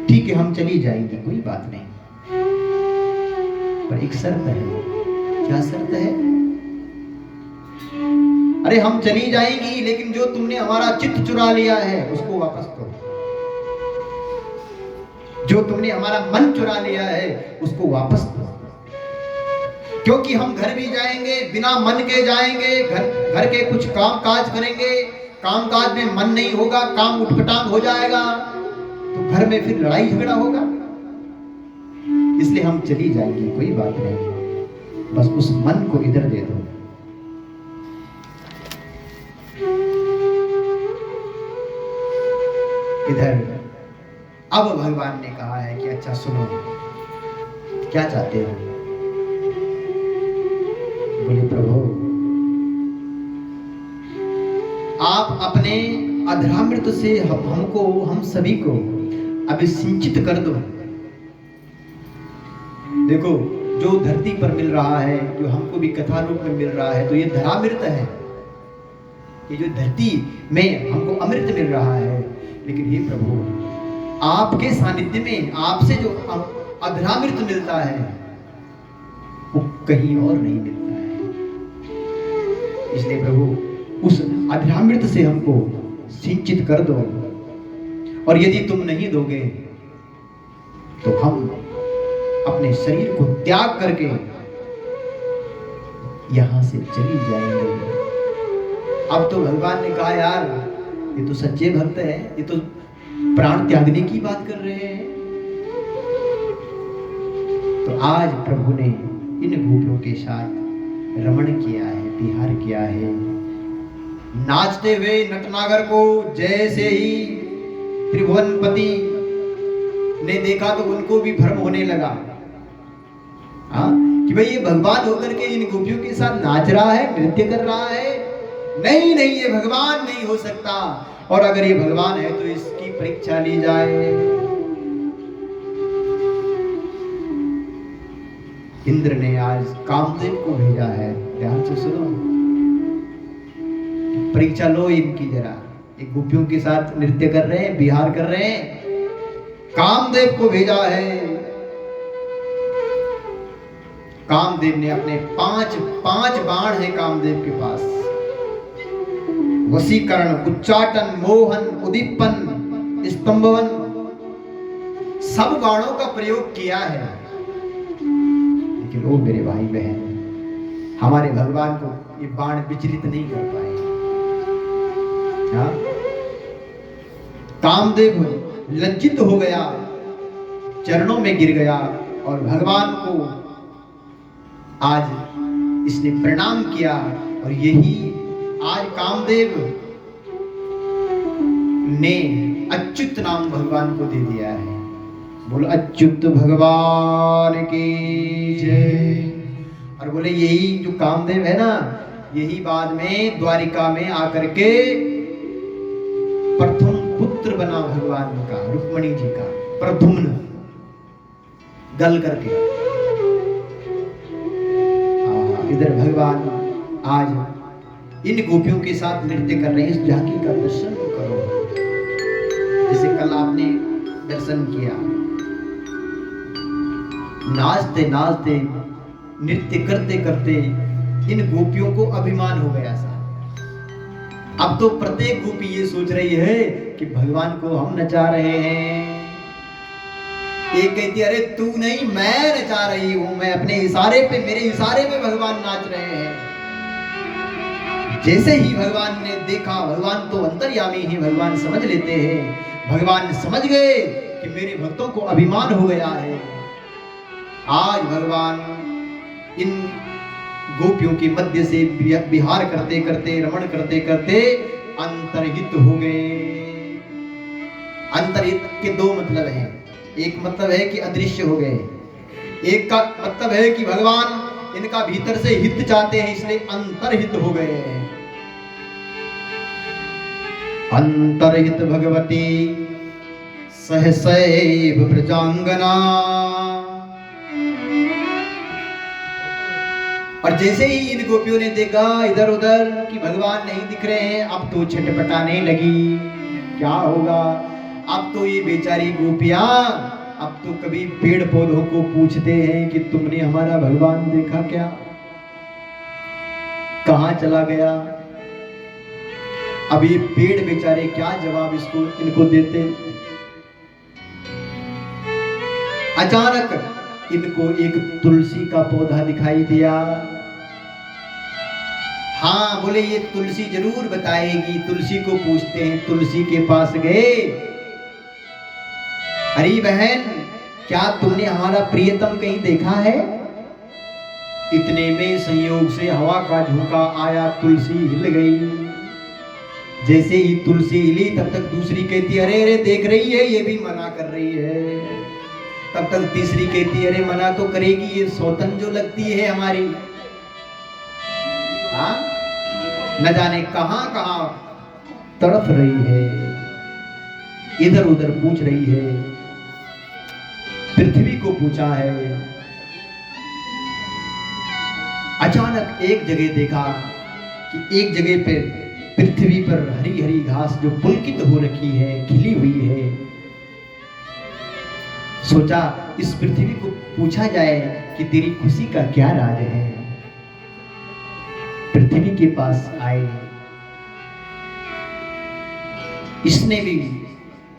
ठीक है, हम चली जाएंगे, कोई बात नहीं, पर एक शर्त है। क्या शर्त है? अरे हम चली जाएंगी, लेकिन जो तुमने हमारा चित्त चुरा लिया है उसको वापस करो। जो तुमने हमारा मन चुरा लिया है उसको वापस करो। क्योंकि हम घर भी जाएंगे, बिना मन के जाएंगे, घर के कुछ काम काज करेंगे, काम काज में मन नहीं होगा, काम उठपटांग हो जाएगा, तो घर में फिर लड़ाई झगड़ा होगा। इसलिए हम चली जाएंगे, कोई बात नहीं, बस उस मन को इधर दे दो। इधर अब भगवान ने कहा है कि अच्छा सुनो, क्या चाहते हो? बोले प्रभु आप अपने अधरामृत से हमको, हम सभी को अभिसिंचित कर दो। देखो, जो धरती पर मिल रहा है, जो हमको भी कथा रूप में मिल रहा है, तो ये धरामृत है। ये जो धरती में हमको अमृत मिल रहा है, लेकिन हे प्रभु आपके सानिध्य में आपसे जो अधरामृत मिलता है वो कहीं और नहीं मिलता है। इसलिए प्रभु उस अधरामृत से हमको सिंचित कर दो, और यदि तुम नहीं दोगे तो हम अपने शरीर को त्याग करके यहां से चली जाएंगे। अब तो भगवान ने कहा यार ये तो सच्चे भक्त है, ये तो प्राण त्यागने की बात कर रहे हैं। तो आज प्रभु ने इन गोपियों के साथ रमण किया है, विहार किया है। नाचते हुए नटनागर को जैसे ही त्रिभुवनपति ने देखा तो उनको भी भ्रम होने लगा, कि भाई ये भगवान होकर के इन गोपियों के साथ नाच रहा है, नृत्य कर रहा है। नहीं, ये भगवान नहीं हो सकता, और अगर ये भगवान है तो इसकी परीक्षा ली जाए। इंद्र ने आज कामदेव को भेजा है, ध्यान से सुनो, परीक्षा लो इनकी जरा। एक गोपियों के साथ नृत्य कर रहे हैं, विहार कर रहे हैं, कामदेव को भेजा है। कामदेव ने अपने पांच बाण है कामदेव के पास, वशीकरण, उच्चाटन, मोहन, उद्दीपन, स्तंभवन, सब बाणों का प्रयोग किया है। लेकिन वो मेरे भाई बहन, हमारे भगवान को ये बाण विचलित नहीं कर पाए। कामदेव लज्जित हो गया, चरणों में गिर गया, और भगवान को आज इसने प्रणाम किया। और यही आज कामदेव ने अच्युत नाम भगवान को दे दिया है। बोलो अच्युत भगवान की जय। और बोले यही जो कामदेव है ना, यही बाद में द्वारिका में आकर के प्रथम पुत्र बना भगवान का, रुक्मणी जी का, प्रद्युम्न गल करके। इधर भगवान आज इन गोपियों के साथ नृत्य कर रहे हैं। इस झांकी का दर्शन करो, जैसे कल आपने दर्शन किया। नाचते नाचते, नृत्य करते करते इन गोपियों को अभिमान हो गया सा। अब तो प्रत्येक गोपी ये सोच रही है कि भगवान को हम नचा रहे हैं, एक कहती है अरे तू नहीं मैं नचा रही हूं, मैं अपने इशारे पे, मेरे इशारे पे भगवान नाच रहे हैं। जैसे ही भगवान ने देखा, भगवान तो अंतर्यामी ही, भगवान समझ लेते हैं। भगवान समझ गए कि मेरे भक्तों को अभिमान हो गया है। आज भगवान इन गोपियों के मध्य से विहार करते करते, रमण करते करते अंतर्हित हो गए। अंतर्हित के दो मतलब हैं। एक मतलब है कि अदृश्य हो गए, एक का मतलब है कि भगवान इनका भीतर से हित चाहते हैं, इसलिए अंतर्हित हो गए। अंतर्हित भगवती सहसैव प्रजांगना। और जैसे ही इन गोपियों ने देखा इधर उधर कि भगवान नहीं दिख रहे हैं, अब तो छटपटाने लगी। क्या होगा? अब तो ये बेचारी गोपियां अब तो कभी पेड़ पौधों को पूछते हैं कि तुमने हमारा भगवान देखा क्या? कहां चला गया? अब ये पेड़ बेचारे क्या जवाब इनको देते? अचानक इनको एक तुलसी का पौधा दिखाई दिया। हाँ, बोले ये तुलसी जरूर बताएगी। तुलसी को पूछते हैं, तुलसी के पास गए। अरे बहन, क्या तुमने हमारा प्रियतम कहीं देखा है? इतने में संयोग से हवा का झोंका आया, तुलसी हिल गई। जैसे ही तुलसी हिली तब तक दूसरी कहती अरे अरे देख रही है, ये भी मना कर रही है। तब तक तीसरी कहती अरे मना तो करेगी, ये सौतन जो लगती है हमारी। हाँ, न जाने कहां कहां तड़फ रही है, इधर उधर पूछ रही है। पृथ्वी को पूछा है। अचानक एक जगह देखा कि एक जगह पे पृथ्वी पर हरी हरी घास जो पुलकित हो रखी है, खिली हुई है। सोचा इस पृथ्वी को पूछा जाए कि तेरी खुशी का क्या राज है। पृथ्वी के पास आए, इसने भी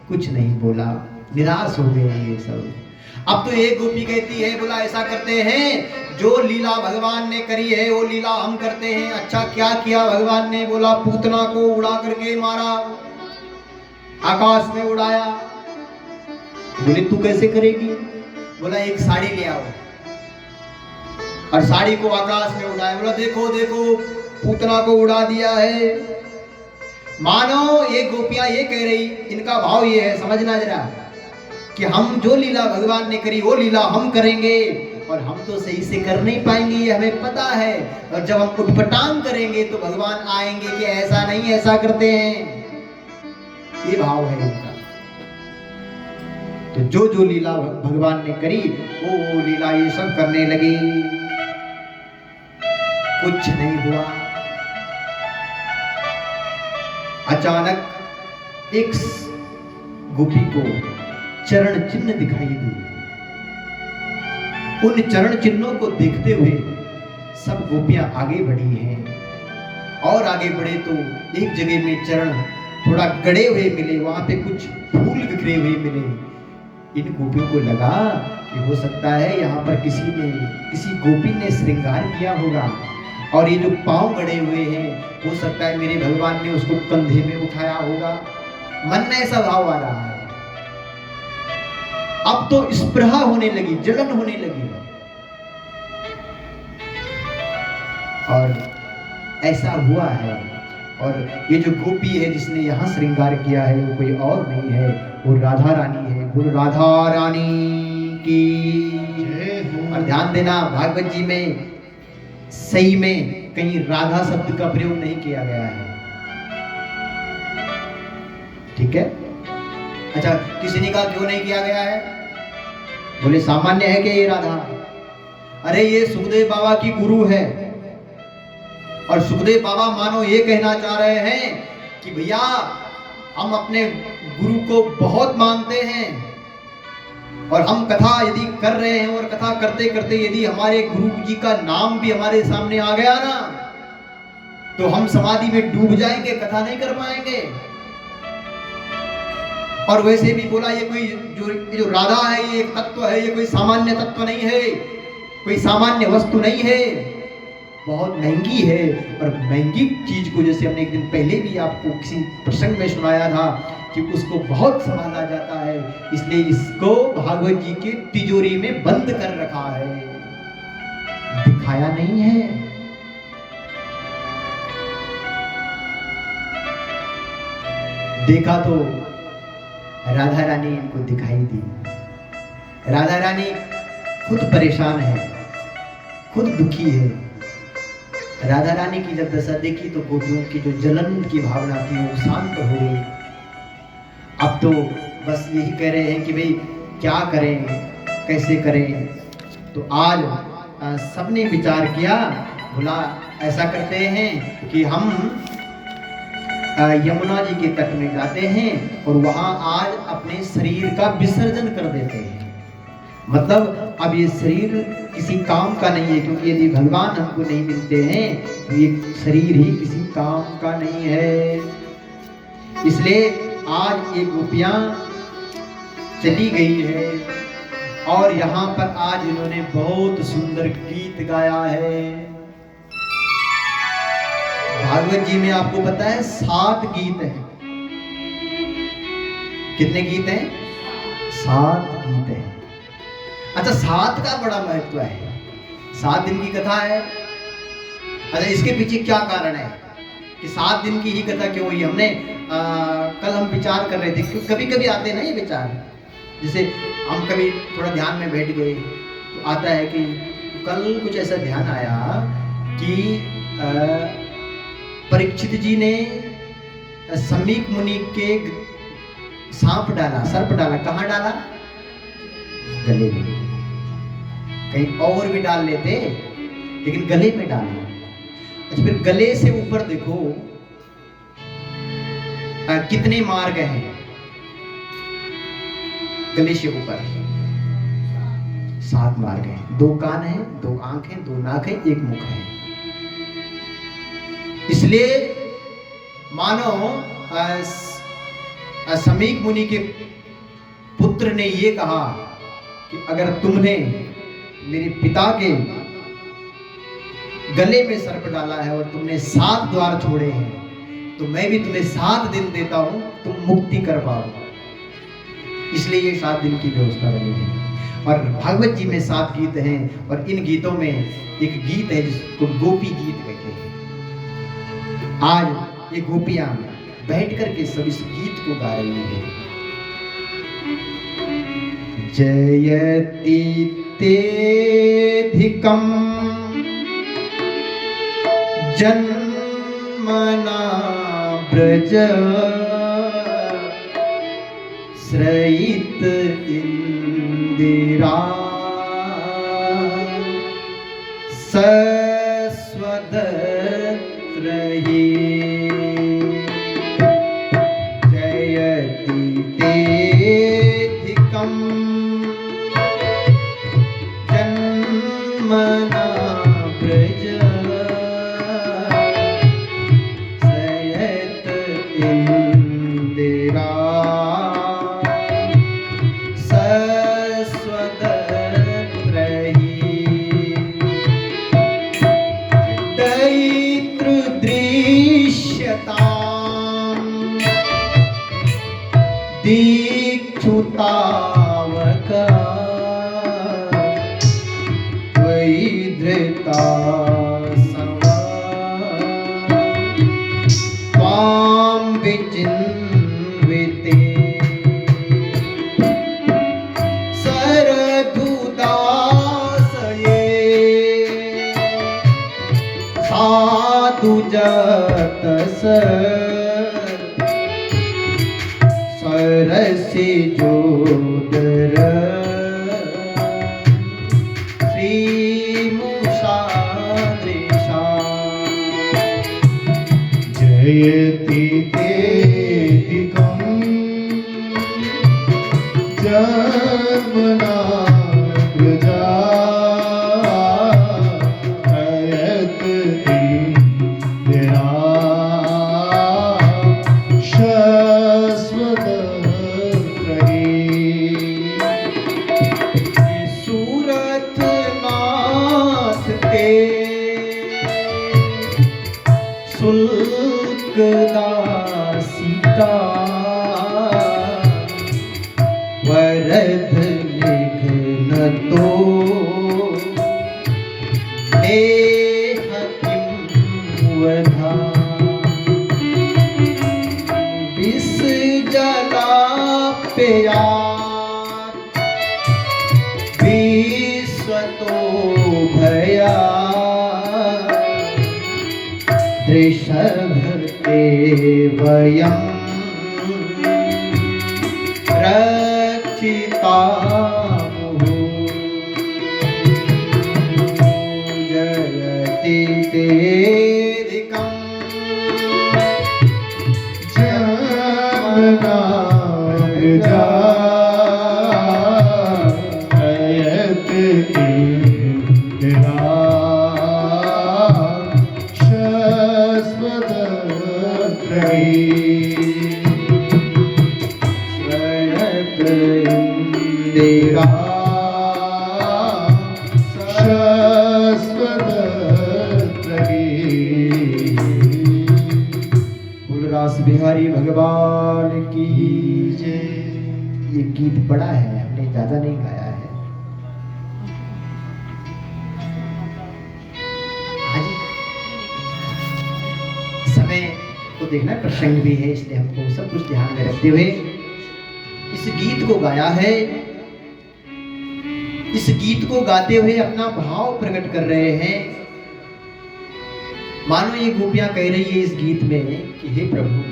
कुछ नहीं बोला, निराश हो गए ये सब। अब तो एक गोपी कहती है बोला ऐसा करते हैं, जो लीला भगवान ने करी है वो लीला हम करते हैं। अच्छा क्या किया भगवान ने? बोला पूतना को उड़ा करके मारा, आकाश में उड़ाया। बोले तू कैसे करेगी? बोला एक साड़ी ले आओ और साड़ी को आकाश में उड़ाया। बोला देखो देखो पूतना को उड़ा दिया है। मानो ये गोपियां ये कह रही, इनका भाव ये है, समझना जरा, कि हम जो लीला भगवान ने करी वो लीला हम करेंगे, और हम तो सही से कर नहीं पाएंगे ये हमें पता है। और जब हम उठपटांग करेंगे तो भगवान आएंगे कि ऐसा नहीं ऐसा करते हैं। ये भाव है इनका। तो जो जो लीला भगवान ने करी वो लीला ये सब करने लगे। कुछ नहीं हुआ। अचानक एक गोपी को चरण चिन्ह दिखाई दिए। उन चरण चिन्हों को देखते हुए सब गोपियां आगे बढ़ी हैं। और आगे बढ़े तो एक जगह में चरण थोड़ा गड़े हुए मिले, वहां पे कुछ फूल बिखरे हुए मिले। इन गोपियों को लगा कि हो सकता है यहाँ पर किसी गोपी ने श्रृंगार किया होगा, और ये जो पांव गड़े हुए हैं हो सकता है मेरे भगवान ने उसको कंधे में उठाया होगा। मन में ऐसा भाव आ रहा है। अब तो स्पृहा होने लगी, जलन होने लगी। और ऐसा हुआ है। और ये जो गोपी है जिसने यहाँ श्रृंगार किया है वो कोई और नहीं है, वो राधा रानी है। गुरु राधा रानी की। और ध्यान देना भागवत जी में सही में कहीं राधा शब्द का प्रयोग नहीं किया गया है, ठीक है? अच्छा, किसी ने कहा क्यों नहीं किया गया है? बोले सामान्य है कि ये राधा? अरे ये सुखदेव बाबा की गुरु है, और सुखदेव बाबा मानो ये कहना चाह रहे हैं कि भैया हम अपने गुरु को बहुत मानते हैं, और हम कथा यदि कर रहे हैं और कथा करते करते यदि हमारे गुरु जी का नाम भी हमारे सामने आ गया ना तो हम समाधि में डूब जाएंगे, कथा नहीं कर पाएंगे। और वैसे भी बोला ये कोई जो राधा है ये एक तत्व है, ये कोई सामान्य तत्व नहीं है, कोई सामान्य वस्तु नहीं है, बहुत महंगी है। और महंगी चीज को जैसे हमने एक दिन पहले भी आपको किसी प्रसंग में सुनाया था कि उसको बहुत संभाला जाता है, इसलिए इसको भागवत जी की तिजोरी में बंद कर रखा है, दिखाया नहीं है। देखा तो राधा रानी इनको दिखाई दी। राधा रानी खुद परेशान है, खुद दुखी है। राधा रानी की जब दशा देखी तो गोपियों की जो जलन की भावना थी वो शांत हो गई। अब तो बस यही कह रहे हैं कि भाई क्या करें, कैसे करें। तो आज सबने विचार किया, बोला ऐसा करते हैं कि हम यमुना जी के तट में जाते हैं और वहां आज अपने शरीर का विसर्जन कर देते हैं। मतलब अब ये शरीर किसी काम का नहीं है, क्योंकि यदि भगवान हमको नहीं मिलते हैं तो ये शरीर ही किसी काम का नहीं है। इसलिए आज ये गोपियां चली गई है और यहाँ पर आज इन्होंने बहुत सुंदर गीत गाया है। भागवत जी में आपको पता है 7 गीत हैं। कितने गीत हैं? 7 गीत हैं। अच्छा, 7 का बड़ा महत्व है। 7 दिन की कथा है। अच्छा, इसके पीछे क्या कारण है कि 7 दिन की ही कथा क्यों हुई? हमने कल हम विचार कर रहे थे, कभी कभी आते हैं ना ये विचार, जैसे हम कभी थोड़ा ध्यान में बैठ गए तो आता है कि कल कुछ ऐसा ध्यान आया कि परीक्षित जी ने समीक मुनि के सांप डाला, सर्प डाला। कहाँ डाला? गले में। कहीं और भी डाल लेते, लेकिन गले में डाला। अच्छा, फिर गले से ऊपर देखो कितने मार्ग हैं। गले से ऊपर 7 मार्ग हैं। 2 कान हैं, 2 आंख हैं, 2 नाक हैं, 1 मुख है। इसलिए मानो समीक मुनि के पुत्र ने ये कहा कि अगर तुमने मेरे पिता के गले में सर्प डाला है और तुमने 7 द्वार छोड़े हैं तो मैं भी तुम्हें 7 दिन देता हूं, तुम मुक्ति कर पाओ। इसलिए ये 7 दिन की व्यवस्था बनी है। और भागवत जी में 7 गीत हैं और इन गीतों में एक गीत है जिसको गोपी गीत कहते हैं। आज ये गोपियां बैठ करके सब इस गीत को गा रही हैं। जयति तेधिकं जन्मना ब्रज श्रयित इंदिरा सस्वदत्रहि जयति तेधिकं जन्मना ब्रज श्रयित इंदिरा दीक्षुतावक त्वयि धृता त्वां विचिन्विते सरधुदासये साधु जतस सरसि जोदर श्रीमुषादृशा जयति तेधिकं जन्मना प्रजा श्रयत इंदिरा शश्वत सीता वरद निघ्न तो देह किं वधा विष जला प्यार विश्व तो भया दृशभते वयं रक्षितामुः जयति तेऽधिकं जयत इंदिरा स्वयत इंदिरा फूलरास बिहारी भगवान की जय। ये गीत बड़ा है, हमने ज्यादा नहीं गाया है। हाँ जी, समय को देखना, प्रसंग भी है, इसलिए हमको सब कुछ ध्यान में रखते हुए इस गीत को गाया है। इस गीत को गाते हुए अपना भाव प्रकट कर रहे हैं। मानो ये गोपियां कह रही है इस गीत में कि हे प्रभु,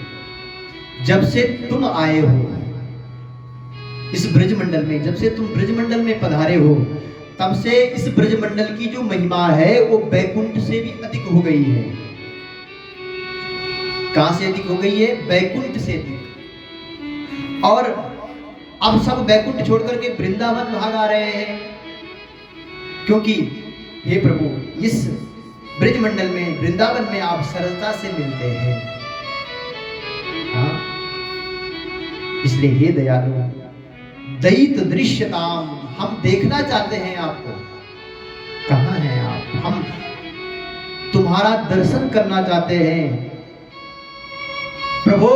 जब से तुम आए हो इस ब्रजमंडल में, जब से तुम ब्रजमंडल में पधारे हो, तब से इस ब्रजमंडल की जो महिमा है वो बैकुंठ से भी अधिक हो गई है। कहां से अधिक हो गई है? बैकुंठ से अधिक। और अब सब बैकुंठ छोड़ करके वृंदावन भाग आ रहे हैं, क्योंकि हे प्रभु, इस ब्रजमंडल में, वृंदावन में आप सरलता से मिलते हैं। हाँ? इसलिए हे दयालु, दयित दृश्यताम, हम देखना चाहते हैं आपको। कहां हैं आप? हम तुम्हारा दर्शन करना चाहते हैं प्रभु।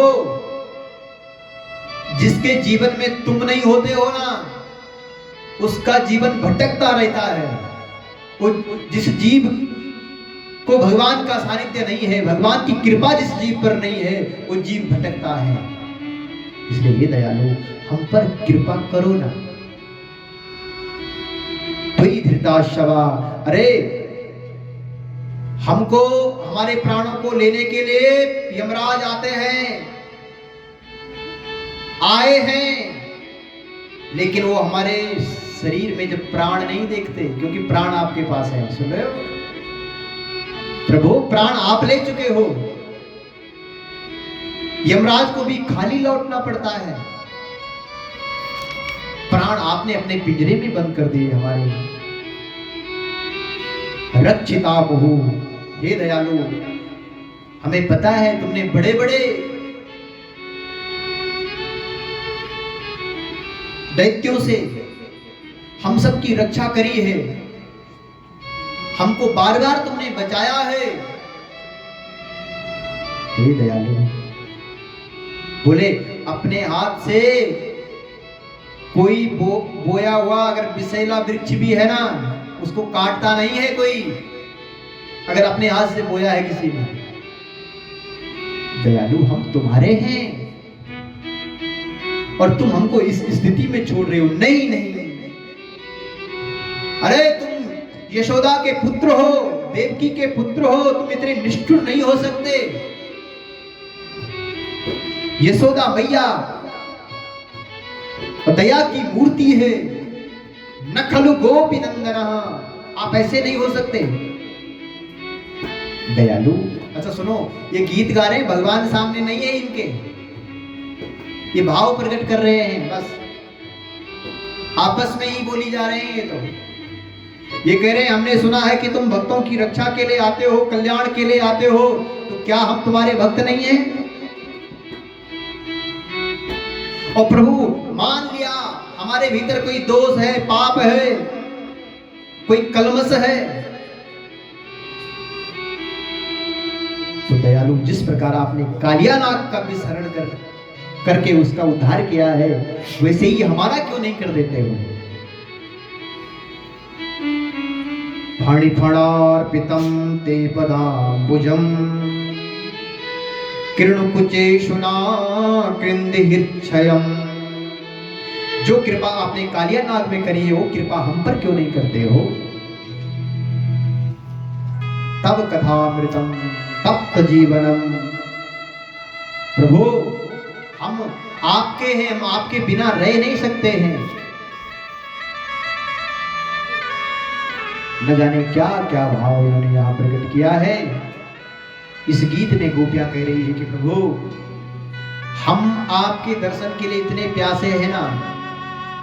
जिसके जीवन में तुम नहीं होते हो ना, उसका जीवन भटकता रहता है। वो जिस जीव को भगवान का सानिध्य नहीं है, भगवान की कृपा जिस जीव पर नहीं है, वो जीव भटकता है। इसलिए ये दयालु, हम पर कृपा करो ना। त्वयि धृताशवा, अरे हमको, हमारे प्राणों को लेने के लिए यमराज आते हैं, आए हैं, लेकिन वो हमारे शरीर में जब प्राण नहीं देखते, क्योंकि प्राण आपके पास है। सुन रहे हो प्रभु, प्राण आप ले चुके हो। यमराज को भी खाली लौटना पड़ता है। प्राण आपने अपने पिंजरे में बंद कर दिए हमारे। रक्षिता बहु, हे दयालु, हमें पता है तुमने बड़े बड़े दैत्यों से हम सब की रक्षा करी है, हमको बार बार तुमने बचाया है। हे दयालु, बोले अपने हाथ से कोई बोया हुआ अगर विषैला वृक्ष भी है ना, उसको काटता नहीं है कोई, अगर अपने हाथ से बोया है किसी ने। दयालु, हम तुम्हारे हैं और तुम हमको इस स्थिति में छोड़ रहे हो। नहीं नहीं, अरे तुम यशोदा के पुत्र हो, देवकी के पुत्र हो, तुम इतने निष्ठुर नहीं हो सकते। यशोदा मैया दया की मूर्ति है, न खलु गोपी नंदन, आप ऐसे नहीं हो सकते। दयालु, अच्छा सुनो, ये गीत गा रहे हैं, भगवान सामने नहीं है इनके, ये भाव प्रकट कर रहे हैं, बस आपस में ही बोली जा रहे हैं। ये कह रहे हैं हमने सुना है कि तुम भक्तों की रक्षा के लिए आते हो, कल्याण के लिए आते हो, तो क्या हम तुम्हारे भक्त नहीं हैं? और प्रभु मान लिया हमारे भीतर कोई दोष है, पाप है, कोई कलमश है, तो दयालु, जिस प्रकार आपने कालिया नाग का विसरण करके उसका उद्धार किया है, वैसे ही हमारा क्यों नहीं कर देते हो? फणिफणार्पितं ते पदाम्बुजं किरणकुचेषुना कृन्दिहिर्क्षयम्। जो कृपा आपने कालिया नाग में करी है, वो कृपा हम पर क्यों नहीं करते हो? तब कथामृतम तप्त जीवनम। प्रभु, हम आपके हैं, हम आपके बिना रह नहीं सकते हैं। न जाने क्या क्या भाव इन्होंने यहाँ प्रकट किया है। इस गीत में गोपियां कह रही है कि प्रभु, हम आपके दर्शन के लिए इतने प्यासे हैं ना,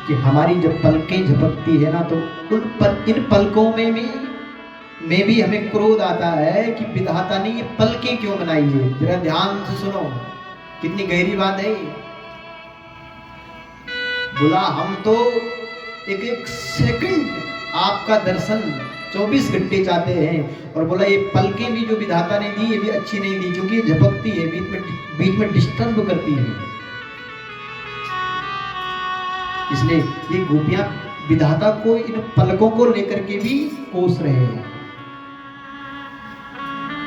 कि हमारी जब पलकें झपकती है ना, तो इन पलकों में भी हमें क्रोध आता है कि विधाता ने ये पलकें क्यों बनाई है। जरा ध्यान से सुनो, कितनी गहरी बात है। बोला हम तो एक एक सेकंड आपका दर्शन 24 घंटे चाहते हैं, और बोला ये पलकें भी जो विधाता ने दी, ये भी अच्छी नहीं दी, क्योंकि ये झपकती है, बीच में डिस्टर्ब करती है। इसलिए ये गोपियां विधाता को इन पलकों को लेकर के भी कोस रहे हैं।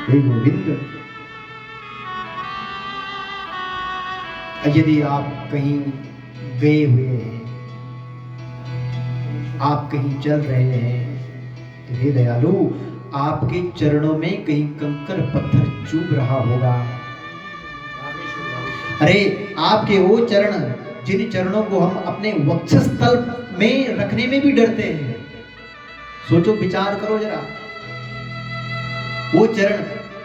हे गोविंद, यदि आप कहीं गए हुए हैं, आप कहीं चल रहे हैं, तो हे दयालु, आपके चरणों में कहीं कंकर पत्थर चुभ रहा होगा। अरे आपके वो चरण, जिन चरणों को हम अपने वक्षस्थल में रखने में भी डरते हैं, सोचो, विचार करो जरा। वो चरण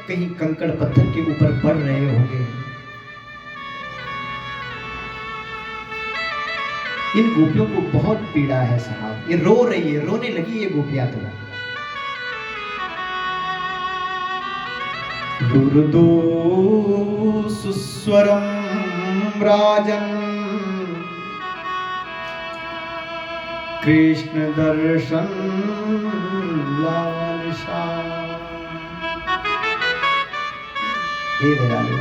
कहीं कंकड़ पत्थर के ऊपर पड़ रहे होंगे। इन गोपियों को बहुत पीड़ा है साहब, ये रो रही है, रोने लगी ये गोपियां तो। दुर्दो सुस्वरम राजन कृष्ण दर्शन लालसा। हे दयालु,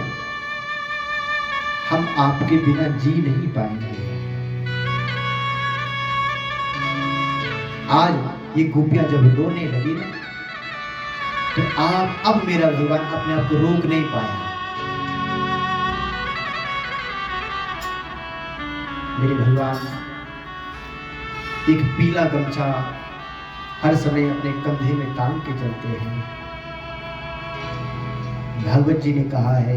हम आपके बिना जी नहीं पाएंगे। आज ये गोपियां जब रोने लगी ना, तो आप अब मेरा भगवान अपने आप को रोक नहीं पाया। मेरे भगवान एक पीला गमछा हर समय अपने कंधे में टांग के चलते हैं। भागवत जी ने कहा है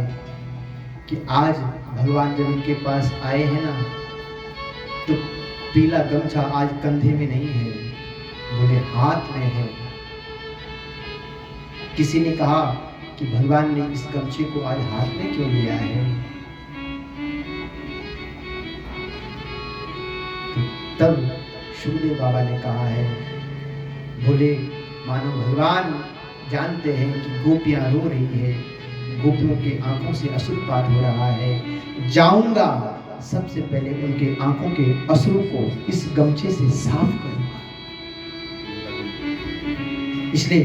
कि आज भगवान जब इनके पास आए हैं ना, तो पीला गमछा आज कंधे में नहीं है, बोले हाथ में है। किसी ने कहा कि भगवान ने इस गमछे को आज हाथ में क्यों लिया है? तो तब शुभदेव बाबा ने कहा है, बोले मानो भगवान जानते हैं कि गोपियां रो रही है, गोपियों के आंखों से अश्रुपात हो रहा है, जाऊंगा सबसे पहले उनके आंखों के अश्रु को इस गमछे से साफ करूंगा। इसलिए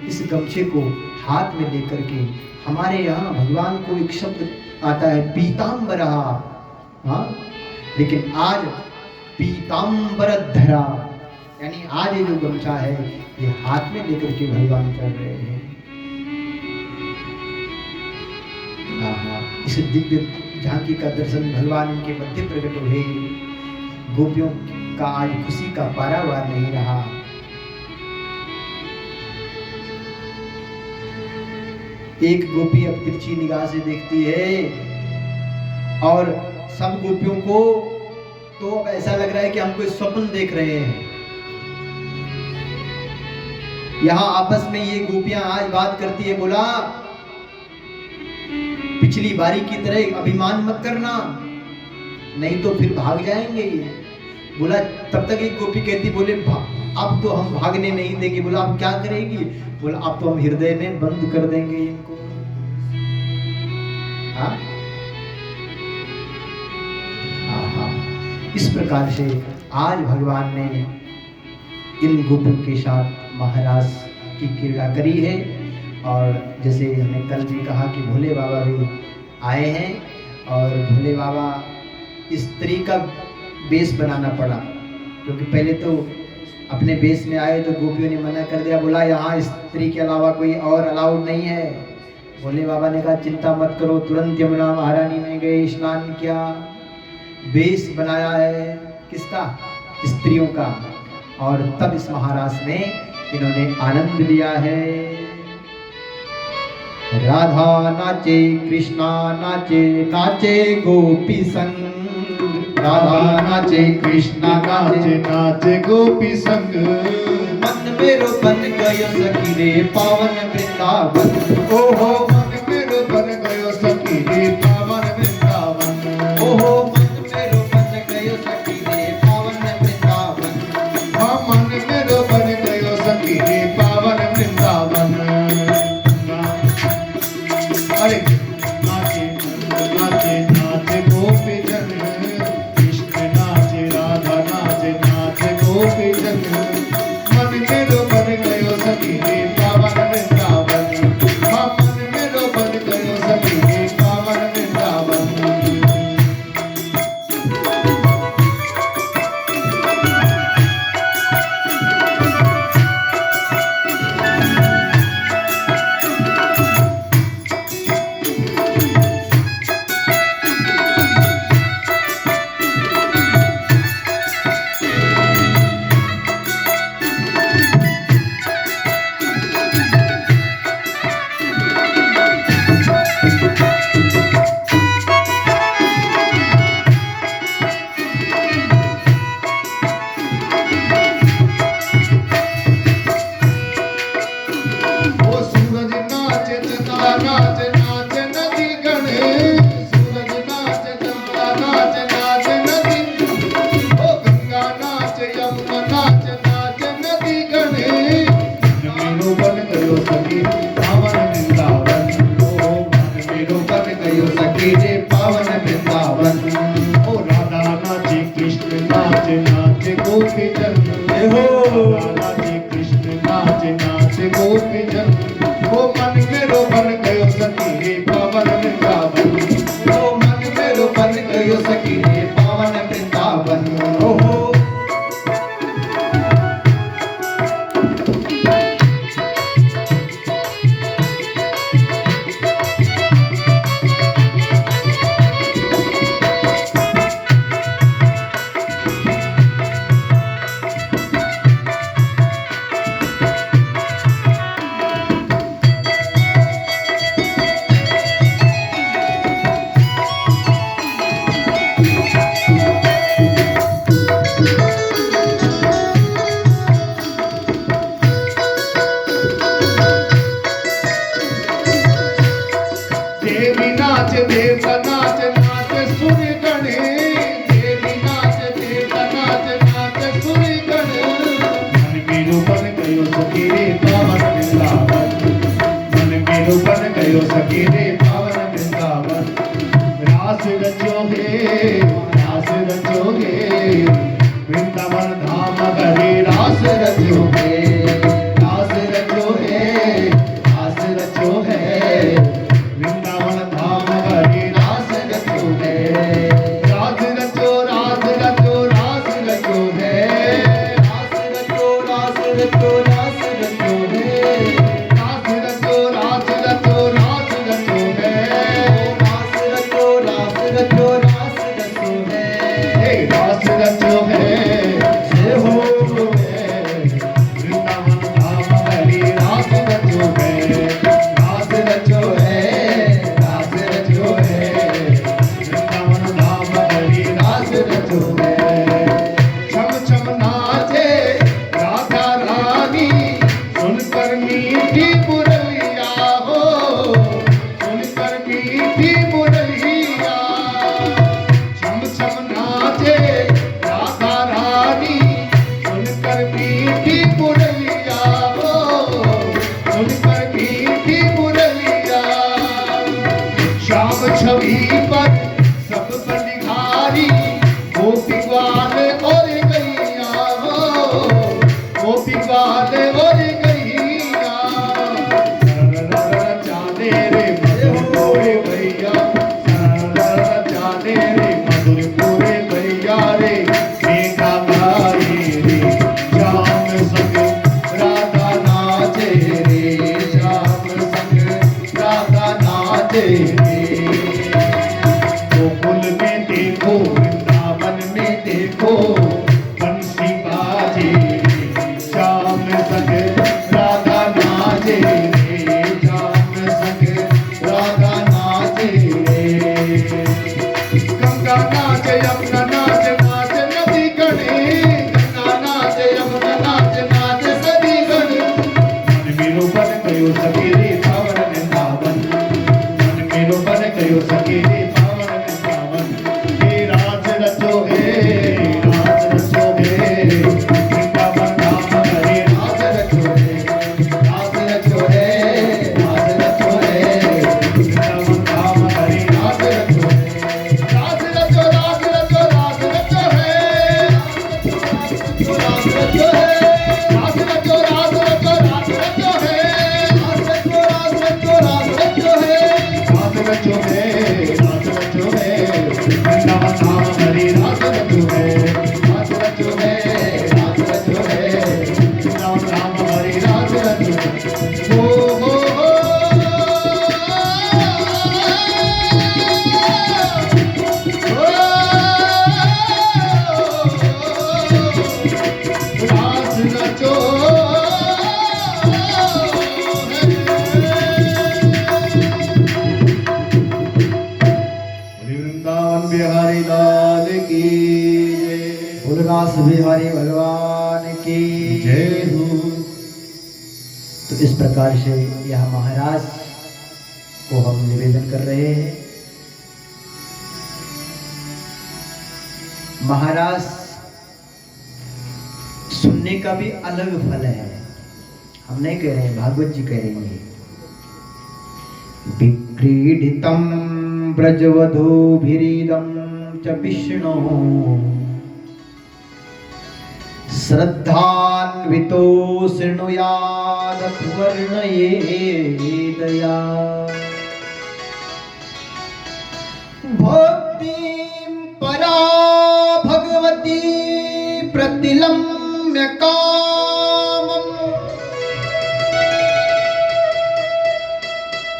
इस गमछे को हाथ में लेकर के हमारे यहाँ भगवान को एक शब्द आता है पीतांबरा, हाँ, लेकिन आज पीतांबर धरा, यानी आज ये जो गमछा है ये हाथ में लेकर के भगवान कर रहे हैं। इस दिव्य झांकी का दर्शन भगवान इनके मध्य प्रकट हुए। गोपियों का आज खुशी का पारावार नहीं रहा। एक गोपी अब तिरछी निगाह से देखती है और सब गोपियों को तो अब ऐसा लग रहा है कि हम कोई स्वप्न देख रहे हैं। यहाँ आपस में ये गोपियां आज बात करती है, बोला पिछली बारी की तरह अभिमान मत करना, नहीं तो फिर भाग जाएंगे ये। बोला तब तक एक गोपी कहती, बोले अब तो हम भागने नहीं देंगे। बोला अब क्या करेगी? बोला अब तो हम हृदय में बंद कर देंगे इनको। हाँ, इस प्रकार से आज भगवान ने इन गोपियों के साथ महाराज की क्रीड़ा करी है। और जैसे हमने कल भी कहा कि भोले बाबा भी आए हैं और भोले बाबा स्त्री का वेश बनाना पड़ा, क्योंकि पहले तो अपने वेश में आए तो गोपियों ने मना कर दिया, बोला यहाँ स्त्री के अलावा कोई और अलाउड नहीं है। भोले बाबा ने कहा चिंता मत करो, तुरंत यमुना महारानी में गए, स्नान किया, वेश बनाया है किसका, स्त्रियों का, और तब इस महारास में इन्होंने आनंद लिया है। राधा नाचे कृष्णा नाचे, नाचे गोपी संग, राधा नाचे कृष्णा नाचे, नाचे गोपी संग। मन मेरो बन गयो सखी रे पावन वृंदावन, ओहो मन मेरो बन गयो सखी रे पावन वृंदावन। ओहो मन मेरो बन गयो सखी रे पावन वृंदावन। हाँ मन मेरो बन गयो सखी रे पावन वृंदावन। अरे नाचे नाचे नाचे गोपी जन, कृष्ण नाचे राधा नाचे, नाचे गोपी जन। मन मेरो बन गयो सखी रे पावन वृंदावन। हाँ मन मेरो बन गयो सखी रे पावन वृंदावन। राज रचो है वृंदावन धाम हरि राज रचो है राज रचो है राज रचो है वृंदावन धाम हरि राज रचो है हो राज रचो वृंदावन बिहारी लाल की जय। उल्लास बिहारी भगवान की जय हो। तो इस प्रकार से यह महाराज को हम निवेदन कर रहे हैं। महाराज सुनने का भी अलग फल है। हम नहीं कह रहे हैं, भागवत जी कह रहे हैं। विक्रीडितम ब्रजवधूभिरीदं च विष्णो श्रद्धान्वितो शृणुयादथ वर्णयेदया भक्तिं परा भगवती प्रतिलम्य कामम्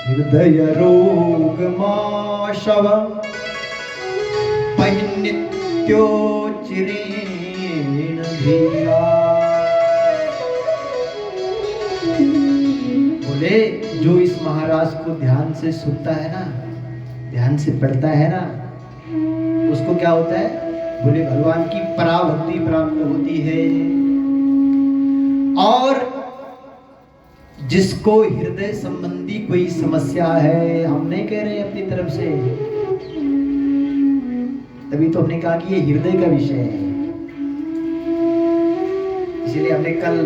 हृदय रोगमाशव पहिनित्योचिरेण धीरा। बोले जो इस महाराज को ध्यान से सुनता है ना, ध्यान से पढ़ता है ना, उसको क्या होता है? बोले भगवान की पराभक्ति प्राप्त होती है। और जिसको हृदय संबंधी कोई समस्या है, हम नहीं कह रहे अपनी तरफ से, तभी तो हमने कहा कि ये हृदय का विषय है। इसलिए हमने कल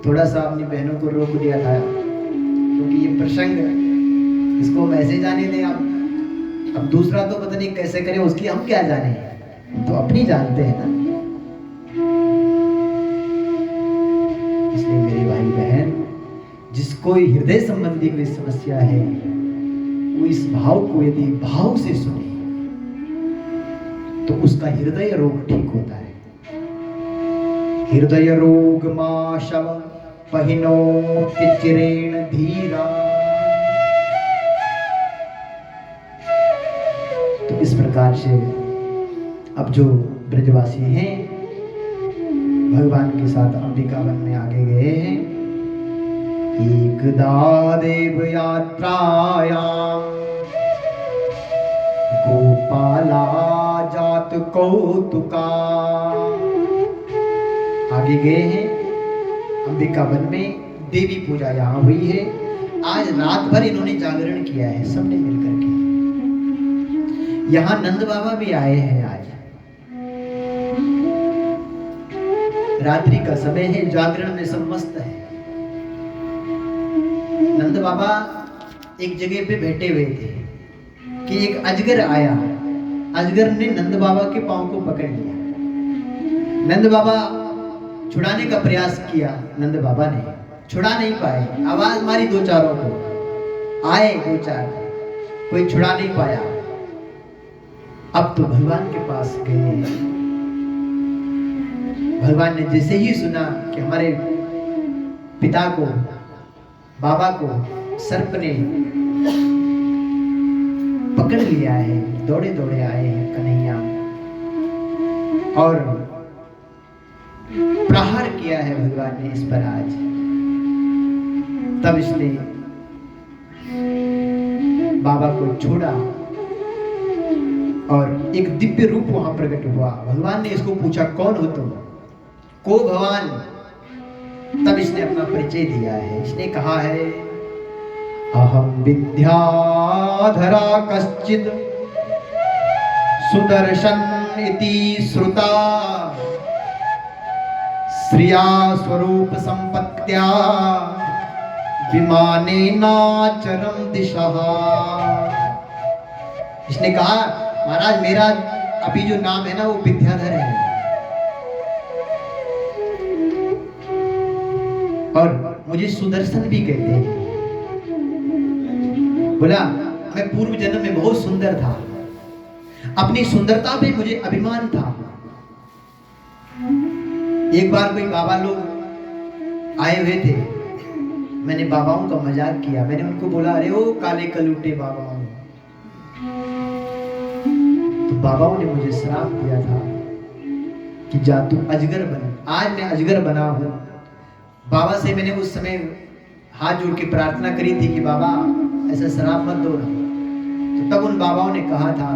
थोड़ा सा अपनी बहनों को रोक दिया था, क्योंकि ये प्रसंग इसको मैसेज आने दें। अब दूसरा तो पता नहीं कैसे करें, उसकी हम क्या जाने, तो अपनी जानते हैं ना। इसलिए मेरी भाई बहन, जिसको हृदय संबंधी कोई समस्या है, वो इस भाव को यदि भाव से सुने तो उसका हृदय रोग ठीक होता है। हृदय रोग माशव पहिनो चिरेण धीरा। तो इस प्रकार से अब जो ब्रजवासी हैं, भगवान के साथ अंबिका वन में आगे गए हैं। एकदा देव यात्रायां गोपाला जात कौतुका। आगे गए हैं अंबिका वन में, देवी पूजा यहाँ हुई है। आज रात भर इन्होंने जागरण किया है सबने मिलकर के। यहाँ नंद बाबा भी आए हैं। आज रात्रि का समय है, जागरण में सब मस्त है। नंद बाबा एक जगह पे बैठे हुए थे कि एक अजगर आया। अजगर ने नंद बाबा के पांव को पकड़ लिया। नंद बाबा छुड़ाने का प्रयास किया, नंद बाबा ने छुड़ा नहीं पाए। आवाज मारी दो चारों को, आए दो चार, कोई छुड़ा नहीं पाया। अब तो भगवान के पास गए। भगवान ने जैसे ही सुना कि हमारे पिता को, बाबा को सर्प ने पकड़ लिया है, दौड़े दौड़े आए हैं कन्हैया और प्रहार किया है भगवान ने इस पर आज। तब इसने बाबा को छोड़ा और एक दिव्य रूप वहां प्रकट हुआ। भगवान ने इसको पूछा, कौन हो तुम? को भगवान? तब इसने अपना परिचय दिया है। इसने कहा है, अहम विद्याधरा कश्चिद सुदर्शन इति श्रुता श्रिया स्वरूप संपत्त्या विमानेनाचरम दिशः। इसने कहा, महाराज मेरा अभी जो नाम है ना वो विद्याधर है, और मुझे सुदर्शन भी कहते हैं। बोला मैं पूर्व जन्म में बहुत सुंदर था, अपनी सुंदरता पे मुझे अभिमान था। एक बार कोई बाबा लोग आए हुए थे, मैंने बाबाओं का मजाक किया। मैंने उनको बोला, अरे ओ काले कलूटे बाबाओं। तो बाबाओं ने मुझे श्राप दिया था कि जा तू अजगर बन। आज मैं अजगर बना हूं। बाबा से मैंने उस समय हाथ जोड़ के प्रार्थना करी थी कि बाबा ऐसा श्राप मत दो ना। तो तब उन बाबाओं ने कहा था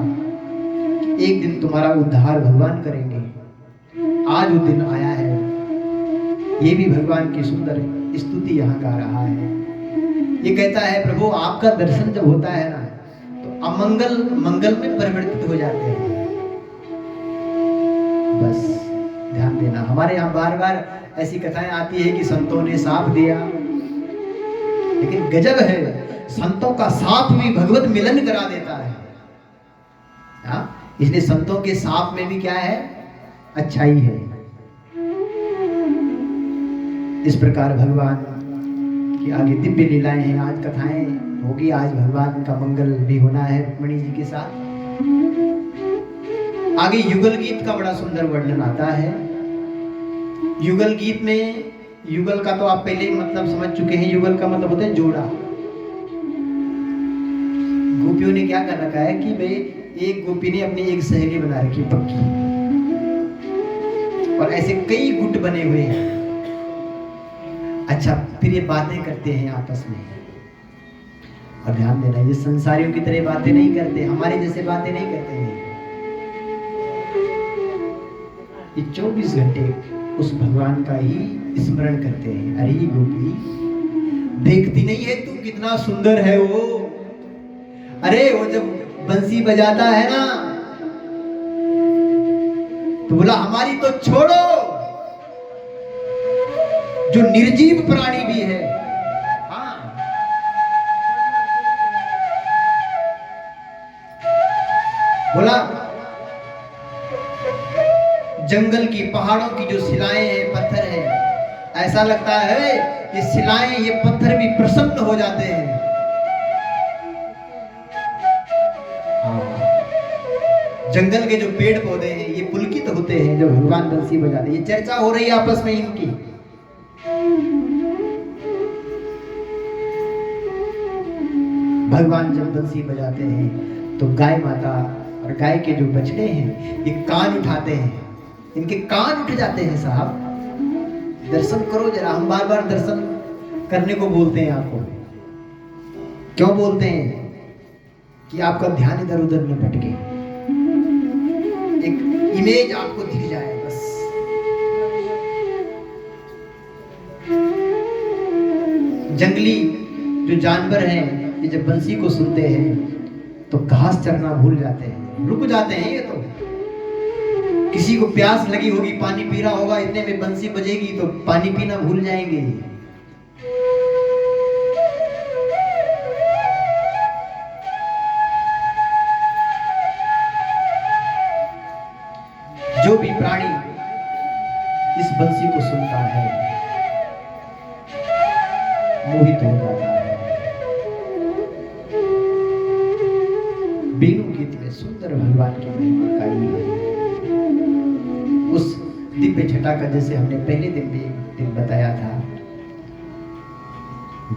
कि एक दिन तुम्हारा उद्धार भगवान करेंगे। आज वो दिन आया है। ये भी भगवान की सुंदर स्तुति यहाँ गा रहा है। ये कहता है, प्रभु आपका दर्शन जब होता है ना तो अमंगल मंगल में परिवर्तित हो जाते हैं। बस ध्यान देना। हमारे यहाँ बार बार ऐसी कथाएं आती है कि संतों ने साप दिया, लेकिन गजब है, संतों का साप भी भगवत मिलन करा देता है। इसलिए संतों के साप में भी क्या है, अच्छाई है। इस प्रकार भगवान की आगे दिव्य लीलाएं हैं। आज कथाएं होगी, आज भगवान का मंगल भी होना है रुक्मिणी जी के साथ। आगे युगल गीत का बड़ा सुंदर वर्णन आता है। युगल गीत में, युगल का तो आप पहले ही मतलब समझ चुके हैं। युगल का मतलब होता है जोड़ा। गोपियों ने क्या कर रखा है कि भाई एक गोपी ने अपनी एक सहेली बना रखी पक्की, और ऐसे कई गुट बने हुए हैं। अच्छा, फिर ये बातें करते हैं आपस में। और ध्यान देना, ये संसारियों की तरह बातें नहीं करते, हमारे जैसे बातें नहीं करते हैं। ये 24 घंटे उस भगवान का ही स्मरण करते हैं। अरे गोपी, देखती नहीं है तू कितना सुंदर है वो। अरे वो जब बंसी बजाता है ना तो बोला, हमारी तो छोड़ो, जो निर्जीव प्राणी भी है। हाँ, बोला जंगल की, पहाड़ों की जो शिलाएं हैं, पत्थर है, ऐसा लगता है ये शिलाएं, ये पत्थर भी प्रसन्न हो जाते हैं। जंगल के जो पेड़ पौधे हैं ये पुलकित होते हैं जब भगवान बंसी बजाते हैं। ये चर्चा हो रही है आपस में इनकी। भगवान जब बंसी बजाते हैं तो गाय माता और गाय के जो बछड़े हैं ये कान उठाते हैं, इनके कान उठ जाते हैं। साहब दर्शन करो जरा। हम बार बार दर्शन करने को बोलते हैं आपको। क्यों बोलते हैं? कि आपका ध्यान इधर उधर न भटके, एक इमेज आपको दिख जाए बस। जंगली जो जानवर हैं ये जब बंसी को सुनते हैं तो घास चरना भूल जाते हैं, रुक जाते हैं। ये तो किसी को प्यास लगी होगी, पानी पी रहा होगा, इतने में बंसी बजेगी तो पानी पीना भूल जाएंगे। जो भी प्राणी इस बंसी को सुनता है मोहित हो जाता है। बेणु गीत में सुंदर भगवान की महिमा गाई है। उस दिव्य छटा का, जैसे हमने पहले दिन भी दिन बताया था,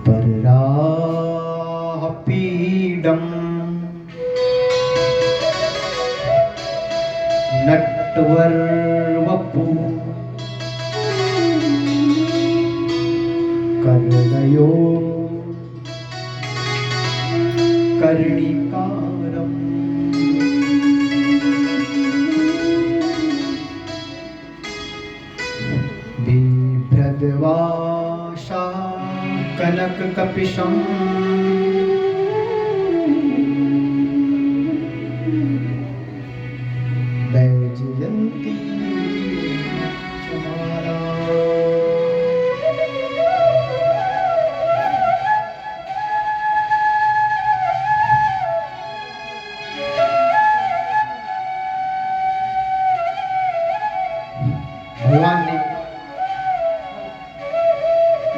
बराह पीडम नटवर वपु कर्णयो कर्णिकारम बिभ्रद्वाशा कनक कपिशम वैजयंती चमारा। भगवान ने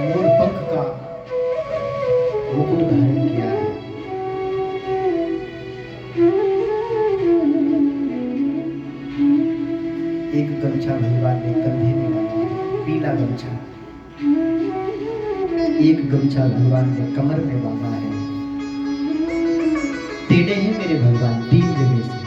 मोर पंख का मुकुट धारण किया है। एक गमछा भगवान ने कंधे में बांधा है, पीला गमछा। एक गमछा भगवान ने कमर में बांधा है। टेढ़े हैं मेरे भगवान 3 जगह से।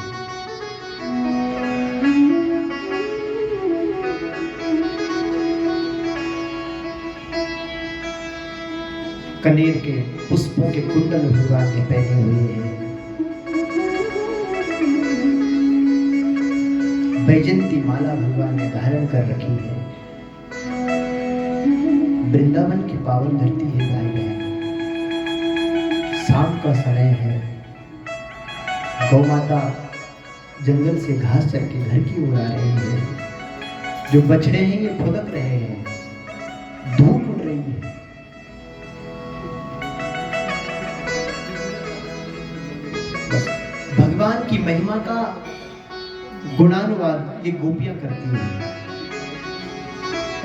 कनेर के पुष्पों के कुंडल भगवान ने पहने हुए हैं। बैजंती माला भगवान ने धारण कर रखी है। वृंदावन की पावन धरती है गाय बहन। शाम का समय है। गौ माता जंगल से घास चर के घर की ओर आ रही है। जो बछड़े हैं ये फुदक रहे हैं, धूप उड़ रही है। बस भगवान की महिमा का गुणानुवाद ये गोपियां करती हैं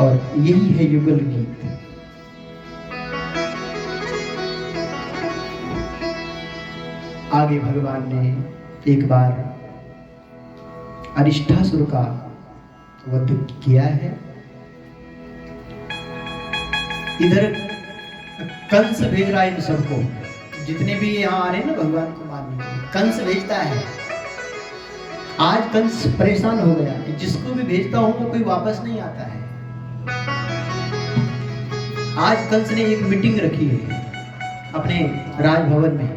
और यही है युगल गीत। आगे भगवान ने एक बार अरिष्टासुर का वध किया है। इधर कंस भेज रहा है इन सबको, जितने भी यहाँ आ रहे हैं ना भगवान को मारने के लिए, कंस भेजता है। आज कंस परेशान हो गया कि जिसको भी भेजता हूं वो कोई वापस नहीं आता है। आज कंस ने एक मीटिंग रखी है अपने राजभवन में।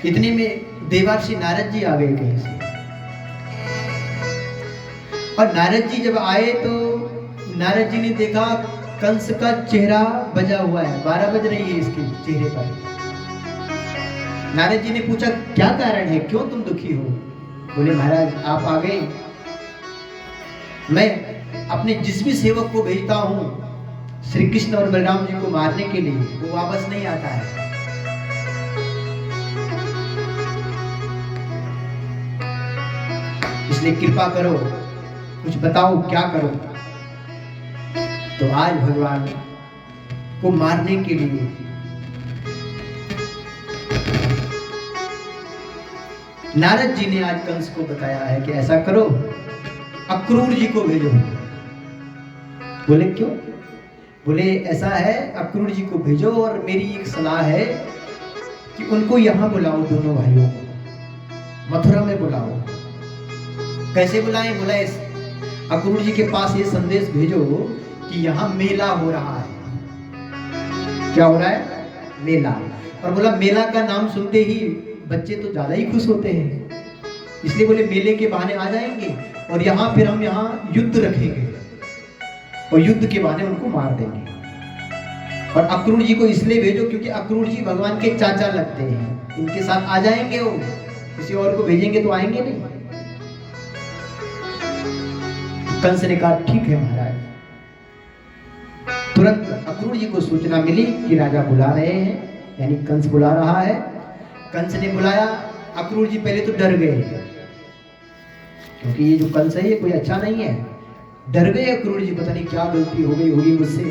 इतने में देवर्षि नारद जी आ गए कहीं से। और नारद जी जब आए तो नारद जी ने देखा कंस का चेहरा बजा हुआ है, 12 बज रही है इसके चेहरे पर। नारद जी ने पूछा क्या कारण है, क्यों तुम दुखी हो? बोले महाराज आप आ गए, मैं अपने जिस भी सेवक को भेजता हूं श्री कृष्ण और बलराम जी को मारने के लिए, वो वापस नहीं आता है। इसलिए कृपा करो, कुछ बताओ क्या करो। तो आज भगवान को मारने के लिए नारद जी ने आज कंस को बताया है कि ऐसा करो, अक्रूर जी को भेजो। बोले क्यों? बोले ऐसा है, अक्रूर जी को भेजो और मेरी एक सलाह है कि उनको यहां बुलाओ, दोनों भाइयों को मथुरा में बुलाओ। कैसे बुलाएं? बोला अक्रूर जी के पास ये संदेश भेजो कि यहाँ मेला हो रहा है। क्या हो रहा है? मेला। और बोला मेला का नाम सुनते ही बच्चे तो ज्यादा ही खुश होते हैं, इसलिए बोले मेले के बहाने आ जाएंगे और यहाँ फिर हम यहाँ युद्ध रखेंगे और युद्ध के बहाने उनको मार देंगे। और अक्रूर जी को इसलिए भेजो क्योंकि अक्रूर जी भगवान के चाचा लगते हैं, इनके साथ आ जाएंगे वो, किसी और को भेजेंगे तो आएंगे नहीं। कंस ने कहा ठीक है महाराज। तुरंत अक्रूर जी को सूचना मिली कि राजा बुला रहे हैं, यानी कंस बुला रहा है। कंस ने बुलाया, अक्रूर जी पहले तो डर गए क्योंकि ये जो कंस है ये कोई अच्छा नहीं है। डर गए अक्रूर जी, पता नहीं क्या गलती हो गई होगी मुझसे।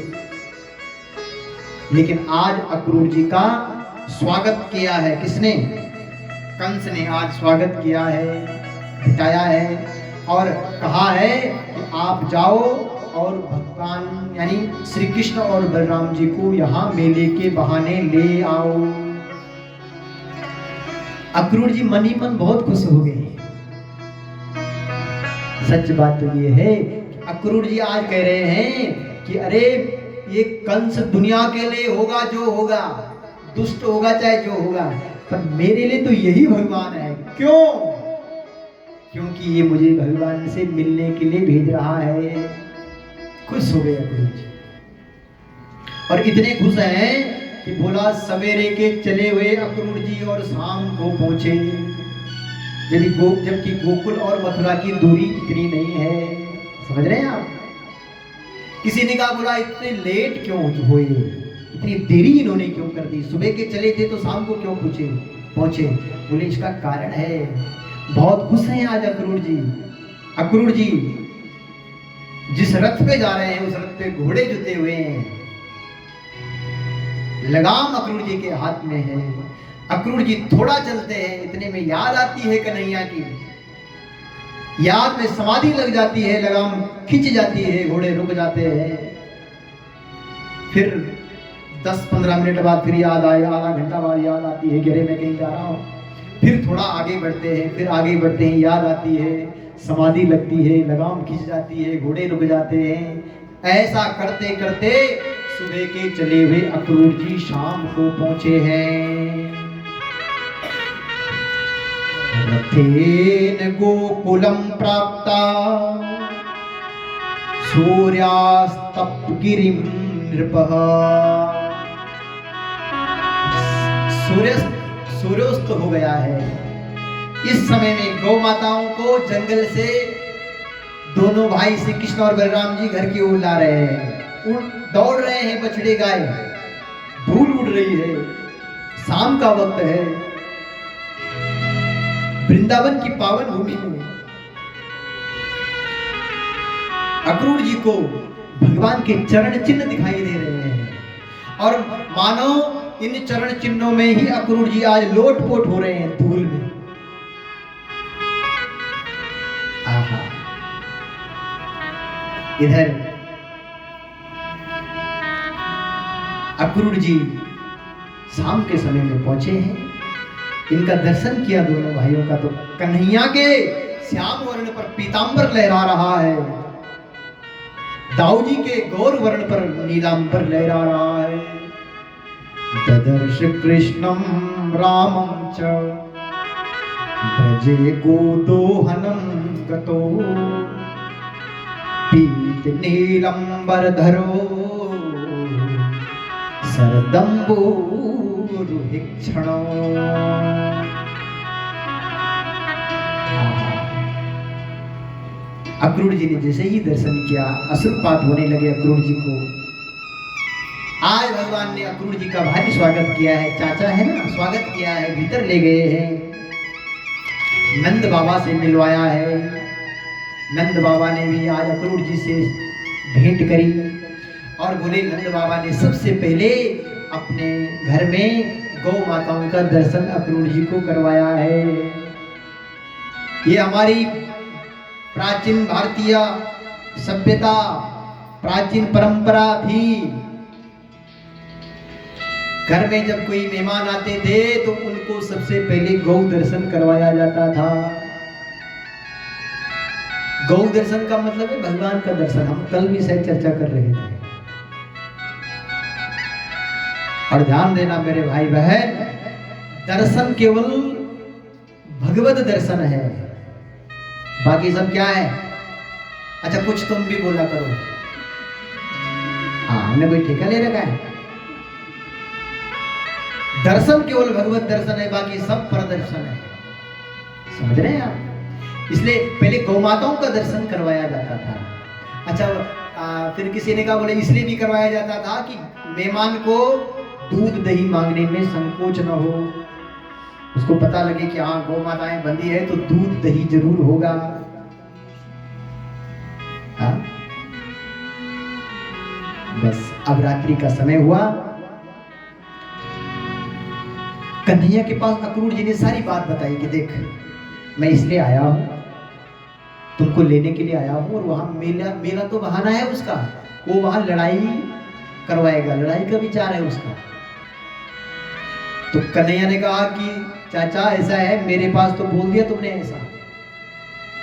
लेकिन आज अक्रूर जी का स्वागत किया है किसने? कंस ने आज स्वागत किया है, बिठाया है और कहा है कि आप जाओ और भगवान यानी श्री कृष्ण और बलराम जी को यहाँ मेले के बहाने ले आओ। अक्रूर जी मन ही मन बहुत खुश हो गए। सच बात तो ये है कि अक्रूर जी आज कह रहे हैं कि अरे ये कंस दुनिया के लिए होगा जो होगा, दुष्ट होगा चाहे जो होगा, पर मेरे लिए तो यही भगवान है। क्यों? क्योंकि ये मुझे भगवान से मिलने के लिए भेज रहा है। खुश हो गए अक्रूर जी और इतने खुश हैं कि बोला सवेरे के चले हुए अक्रूर जी और शाम को पहुंचे। जबकि गोकुल और मथुरा की दूरी इतनी नहीं है, समझ रहे हैं आप? किसी ने कहा बोला इतने लेट क्यों हुए, इतनी देरी इन्होंने क्यों कर दी, सुबह के चले थे तो शाम को क्यों पहुंचे? बोले इसका कारण है, बहुत खुश हैं आज अक्रूर जी। अक्रूर जी जिस रथ पे जा रहे हैं उस रथ पे घोड़े जुते हुए हैं, लगाम अक्रूर जी के हाथ में है, अक्रूर जी थोड़ा चलते हैं, इतने में याद आती है कन्हैया की। याद में समाधि लग जाती है, लगाम खिंच जाती है, घोड़े रुक जाते हैं। फिर 10-15 मिनट बाद फिर याद आए, आधा घंटा बाद याद आती है कि अरे मैं कहीं जा रहा हूँ। फिर थोड़ा आगे बढ़ते हैं, फिर आगे बढ़ते हैं, याद आती है, समाधि लगती है, लगाम खिंच जाती है, घोड़े रुक जाते हैं। ऐसा करते करते सुबह के चले हुए अक्रूर जी शाम को पहुंचे हैं। रथेन गोकुलम प्राप्ता सूर्यास्तपगिरिं नृपः। सूर्यास्त हो गया है। इस समय में गौ माताओं को जंगल से दोनों भाई श्री कृष्ण और बलराम जी घर की ओर ला रहे हैं। दौड़ रहे हैं बछड़े गाय, धूल उड़ रही है, शाम का वक्त है। वृंदावन की पावन भूमि में अक्रूर जी को भगवान के चरण चिन्ह दिखाई दे रहे हैं और मानो इन चरण चिन्हों में ही अक्रूर जी आज लोटपोट हो रहे हैं धूल में। आहा, इधर अक्रूर जी शाम के समय में पहुंचे हैं। इनका दर्शन किया दोनों भाइयों का तो कन्हैया के श्याम वर्ण पर पीतांबर लहरा रहा है, दाऊ जी के गौर वर्ण पर नीलांबर लहरा रहा है। ददर्श कृष्णम रामं च ब्रजे गोदोहनं गतो पीत नीलंबर धरो सरदम्बोरुहिक्षणो। अक्रूर जी ने जैसे ही दर्शन किया अश्रुपात होने लगे अक्रूर जी को। आज भगवान ने अक्रूर जी का भारी स्वागत किया है, चाचा है ना, स्वागत किया है, भीतर ले गए हैं, नंद बाबा से मिलवाया है। नंद बाबा ने भी आज अक्रूर जी से भेंट करी और बोले नंद बाबा ने सबसे पहले अपने घर में गौ माताओं का दर्शन अक्रूर जी को करवाया है। ये हमारी प्राचीन भारतीय सभ्यता, प्राचीन परंपरा थी। घर में जब कोई मेहमान आते थे तो उनको सबसे पहले गौ दर्शन करवाया जाता था। गौ दर्शन का मतलब है भगवान का दर्शन। हम कल भी शायद चर्चा कर रहे थे। और ध्यान देना मेरे भाई बहन, दर्शन केवल भगवत दर्शन है, बाकी सब क्या है? अच्छा कुछ तुम भी बोला करो। हाँ, हमने कोई ठेका ले रखा है? दर्शन केवल भगवत दर्शन है, बाकी सब प्रदर्शन है। समझ रहे हैं आप? इसलिए पहले गौ माताओं का दर्शन करवाया जाता था। अच्छा फिर किसी ने कहा बोले इसलिए भी करवाया जाता था कि मेहमान को दूध दही मांगने में संकोच न हो, उसको पता लगे कि हाँ गौ माताएं बंदी है तो दूध दही जरूर होगा। हाँ? बस अब रात्रि का समय हुआ, कन्हैया के पास अक्रूर जी ने सारी बात बताई कि देख मैं इसलिए आया हूं, तुमको लेने के लिए आया हूं, और वहां मेला तो बहाना है उसका, वो वहां लड़ाई करवाएगा, लड़ाई का विचार है उसका। तो कन्हैया ने कहा कि चाचा ऐसा है, मेरे पास तो बोल दिया तुमने ऐसा,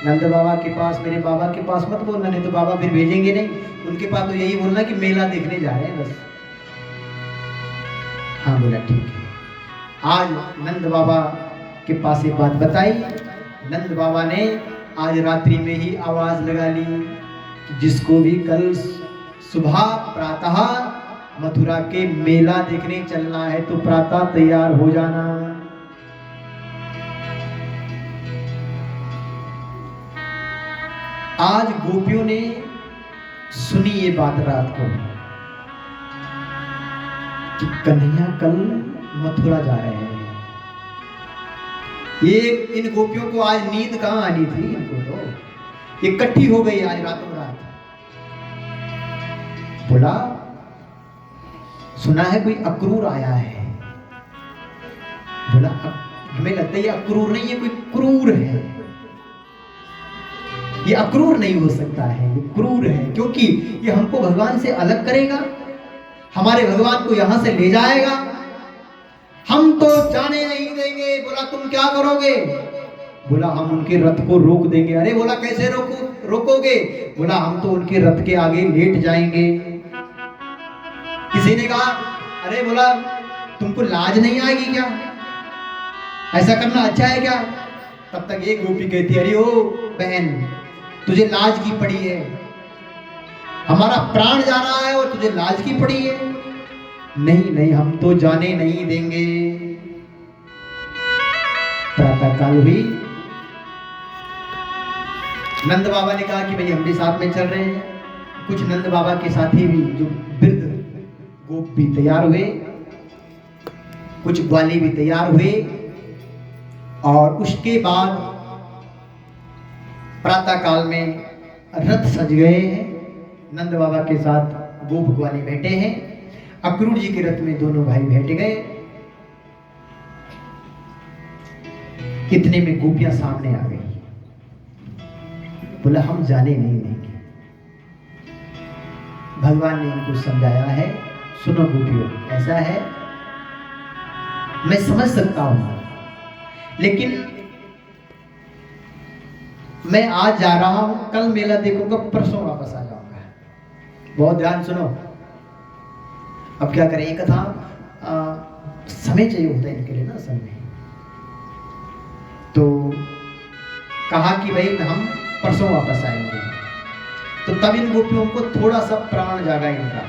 नंद बाबा के पास, मेरे बाबा के पास मत बोलना, नहीं तो बाबा फिर भेजेंगे नहीं, उनके पास तो यही बोलना कि मेला देखने जा रहे हैं बस। हाँ बोला ठीक है। आज नंद बाबा के पास ये बात बताई। नंद बाबा ने आज रात्रि में ही आवाज लगा ली कि जिसको भी कल सुबह प्रातः मथुरा के मेला देखने चलना है तो प्रातः तैयार हो जाना। आज गोपियों ने सुनी ये बात रात को कि कन्हैया कल मथुरा जा रहे हैं। ये इन गोपियों को आज नींद कहां आनी थी, इनको तो इकट्ठी हो गई आज रातों रात। बोला सुना है कोई अक्रूर आया है, बोला हमें लगता है ये अक्रूर नहीं है, कोई क्रूर है, ये अक्रूर नहीं हो सकता है, ये क्रूर है, क्योंकि ये हमको भगवान से अलग करेगा, हमारे भगवान को यहां से ले जाएगा, हम तो जाने नहीं देंगे। बोला तुम क्या करोगे? बोला हम उनके रथ को रोक देंगे। अरे बोला कैसे रोकोगे? बोला हम तो उनके रथ के आगे लेट जाएंगे। किसी ने कहा अरे बोला तुमको लाज नहीं आएगी क्या, ऐसा करना अच्छा है क्या? तब तक एक गोपी कहती अरे ओ बहन तुझे लाज की पड़ी है, हमारा प्राण जा रहा है और तुझे लाज की पड़ी है? नहीं नहीं हम तो जाने नहीं देंगे। प्रातः काल हुई, नंद बाबा ने कहा कि भाई हम भी साथ में चल रहे हैं। कुछ नंद बाबा के साथी भी जो वृद्ध गोप भी तैयार हुए, कुछ ग्वाली भी तैयार हुए, और उसके बाद प्रातः काल में रथ सज गए हैं, नंद बाबा के साथ गोप ग्वाली बैठे हैं, अक्रूर जी के रथ में दोनों भाई बैठ गए। इतने में गोपियां सामने आ गई। बोला हम जाने नहीं देंगे। भगवान ने इनको समझाया है, सुनो गोपियों ऐसा है, मैं समझ सकता हूं, लेकिन मैं आज जा रहा हूं, कल मेला देखूंगा, परसों वापस आ जाऊंगा। बहुत ध्यान सुनो। अब क्या करें, एक कथा समय चाहिए होता है इनके लिए ना, समय। तो कहा कि भाई हम परसों वापस आएंगे। तो तब इन गोपियों को थोड़ा सा प्राण जागा इनका,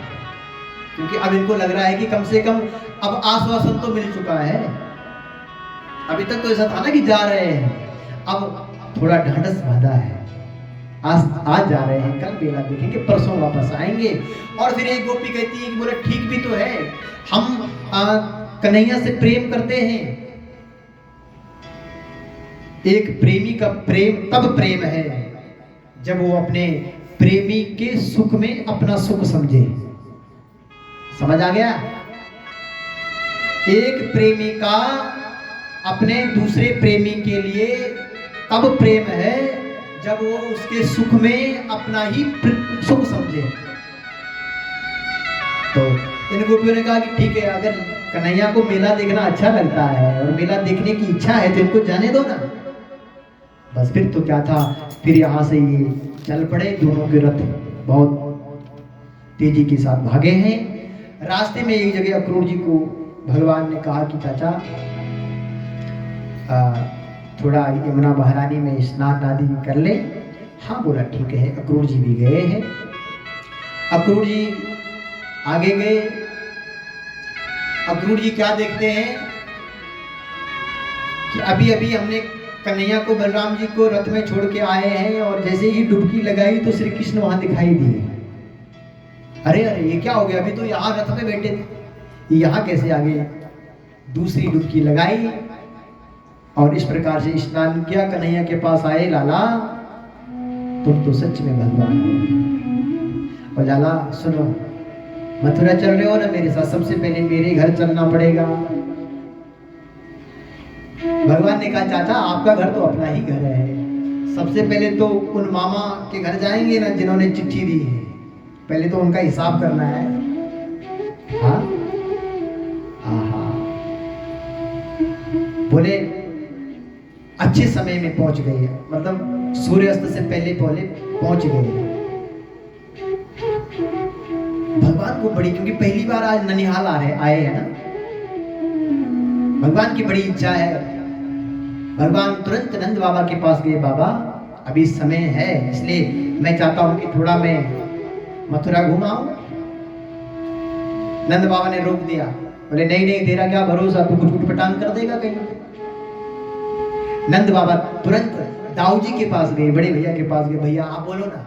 क्योंकि अब इनको लग रहा है कि कम से कम अब आश्वासन तो मिल चुका है। अभी तक तो ऐसा था ना कि जा रहे हैं, अब थोड़ा ढांढस बांधा है, आज जा रहे हैं, कल मेला देखेंगे, परसों वापस आएंगे। और फिर एक गोपी कहती है कि बोले ठीक भी तो है, हम कन्हैया से प्रेम करते हैं। एक प्रेमी का प्रेम तब प्रेम है जब वो अपने प्रेमी के सुख में अपना सुख समझे। समझ आ गया? एक प्रेमी का अपने दूसरे प्रेमी के लिए तब प्रेम है जब वो उसके सुख में अपना ही सुख समझे। तो इन गोपियों ने कहा कि ठीक है, अगर कन्हैया को मेला देखना अच्छा लगता है और मेला देखने की इच्छा है तो इनको जाने दो ना। बस फिर तो क्या था, फिर यहाँ से ये चल पड़े, दोनों के रथ बहुत तेजी के साथ भागे हैं। रास्ते में एक जगह अक्रूर जी को भगवान ने कहा कि चाचा थोड़ा यमुना महारानी में स्नान आदि कर ले। हाँ बोला ठीक है। अक्रूर जी भी गए हैं। अक्रूर जी आगे गए। अक्रूर जी क्या देखते हैं कि अभी अभी हमने कन्हैया को बलराम जी को रथ में छोड़ के आए हैं, और जैसे ही डुबकी लगाई तो श्री कृष्ण वहां दिखाई दिए। अरे अरे ये क्या हो गया, अभी तो यहाँ रथ में बैठे थे, यहाँ कैसे आ गए? दूसरी डुबकी लगाई और इस प्रकार से स्नान किया। कन्हैया के पास आए, लाला तुम तो सच में भगवान हो। और लाला सुनो, मथुरा चल रहे हो ना मेरे साथ, सबसे पहले मेरे घर चलना पड़ेगा। भगवान ने कहा चाचा आपका घर तो अपना ही घर है, सबसे पहले तो उन मामा के घर जाएंगे ना जिन्होंने चिट्ठी दी है, पहले तो उनका हिसाब करना है। हाँ हाँ, बोले अच्छे समय में पहुंच गए, मतलब सूर्यास्त से पहले पहुंच गए। भगवान को बड़ी, क्योंकि पहली बार आज ननिहाल आए हैं ना, भगवान की बड़ी इच्छा है। भगवान तुरंत नंद बाबा के पास गए, बाबा अभी समय है, इसलिए मैं चाहता हूं कि थोड़ा मैं मथुरा घुमाऊं। नंद बाबा ने रोक दिया, बोले नहीं नहीं तेरा क्या भरोसा, तू कुछ उठपटांग कर देगा कहीं। नंद बाबा तुरंत दाऊ जी के पास गए, बड़े भैया के पास गए, भैया आप बोलो ना।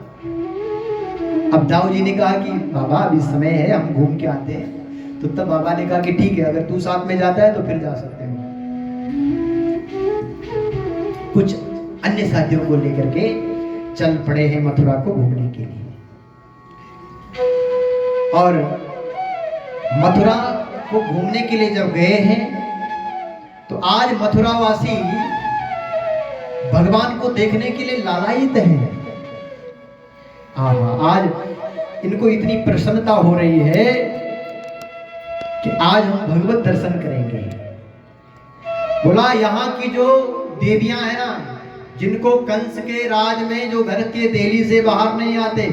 अब दाऊ जी ने कहा कि बाबा अभी समय है, हम घूम के आते हैं। तो तब बाबा ने कहा कि ठीक है, अगर तू साथ में जाता है तो फिर जा सकते हैं। कुछ अन्य साथियों को लेकर के चल पड़े हैं मथुरा को घूमने के लिए। और मथुरा को घूमने के लिए जब गए हैं तो आज मथुरावासी भगवान को देखने के लिए लालायित हैं। आज इनको इतनी प्रसन्नता हो रही है कि आज हम भगवत दर्शन करेंगे। बोला यहाँ की जो देवियां हैं ना, जिनको कंस के राज में जो घर के देहली से बाहर नहीं आते,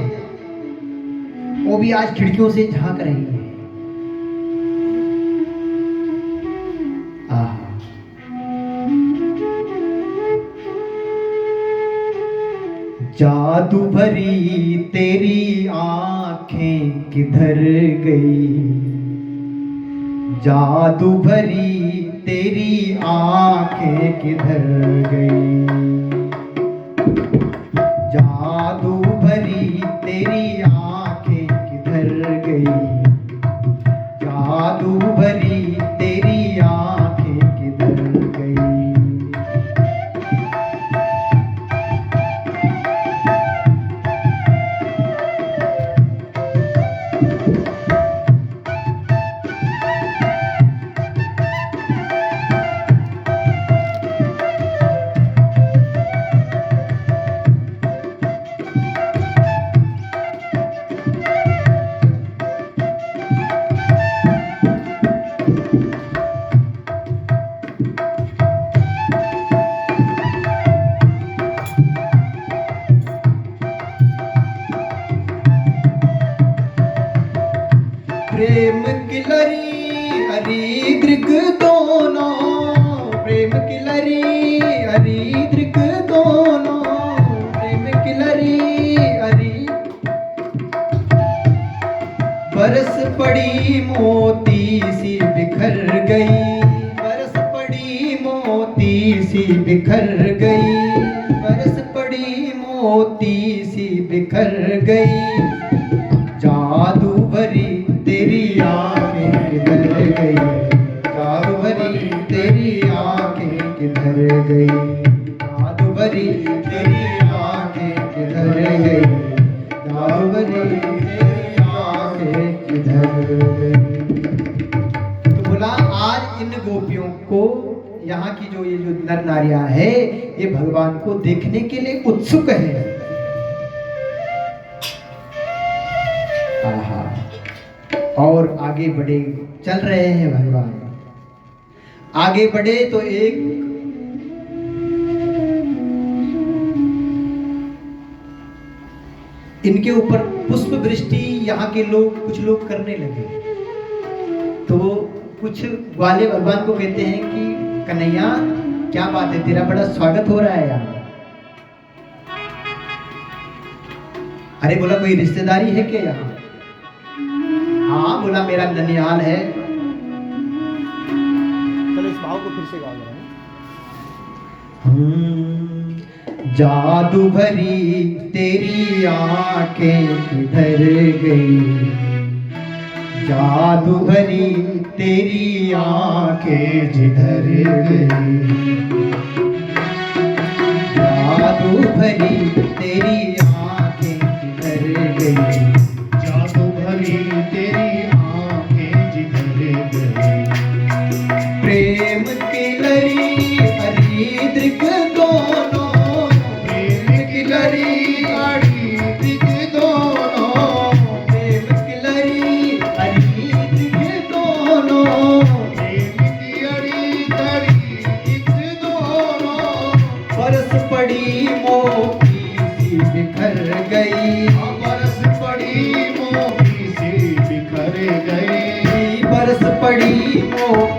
वो भी आज खिड़कियों से झांक रही है। जादू भरी तेरी आंखें किधर गई, जादू भरी तेरी आंखें किधर गई, जादू भरी तेरी आंखें किधर गई, जादू भरी तेरी आंखें किधर गई। प्रेम की लरी हरी दृग दोनों, प्रेम की लरी हरी दृग दोनों, प्रेम की लरी हरी। बरस पड़ी मोती सी बिखर गई, बरस पड़ी मोती सी बिखर गई, बरस पड़ी मोती सी बिखर गई। जादू भरी तेरी आंखें किधर गई, जादू भरी तेरी आंखें किधर गई, जादू भरी तेरी आंखें किधर गई, जादू भरी तेरी आंखें किधर गई। तो बोला आज इन गोपियों को, यहाँ की जो ये जो नर नारियां है, ये भगवान को देखने के लिए उत्सुक है। और आगे बढ़े, चल रहे हैं भगवान। आगे बढ़े तो एक इनके ऊपर पुष्प वृष्टि यहाँ के लोग, कुछ लोग करने लगे। तो कुछ ग्वाले भगवान को कहते हैं कि कन्हैया क्या बात है, तेरा बड़ा स्वागत हो रहा है यहाँ। अरे बोला कोई रिश्तेदारी है क्या यहाँ? हाँ बोला मेरा ननिहाल है। चलो इस भाव को फिर से गा रहे हैं। जादू भरी तेरी आंखें किधर गई, जादू भरी तेरी आंखें जिधर गई, जादू भरी तेरी आंखें किधर गई, जादू भरी तेरी आंखें जिधर गई। प्रेम की लरी हरी दृग दोनों, प्रेम की लरी हरी दृग दोनों, प्रेम की लरी हरी दृग दोनों, प्रेम की लरी हरी दृग दोनों। बरस पड़ी मोती सी बिखर गई, बरस पड़ी मोती से बिखर गए, बरस पड़ी मोती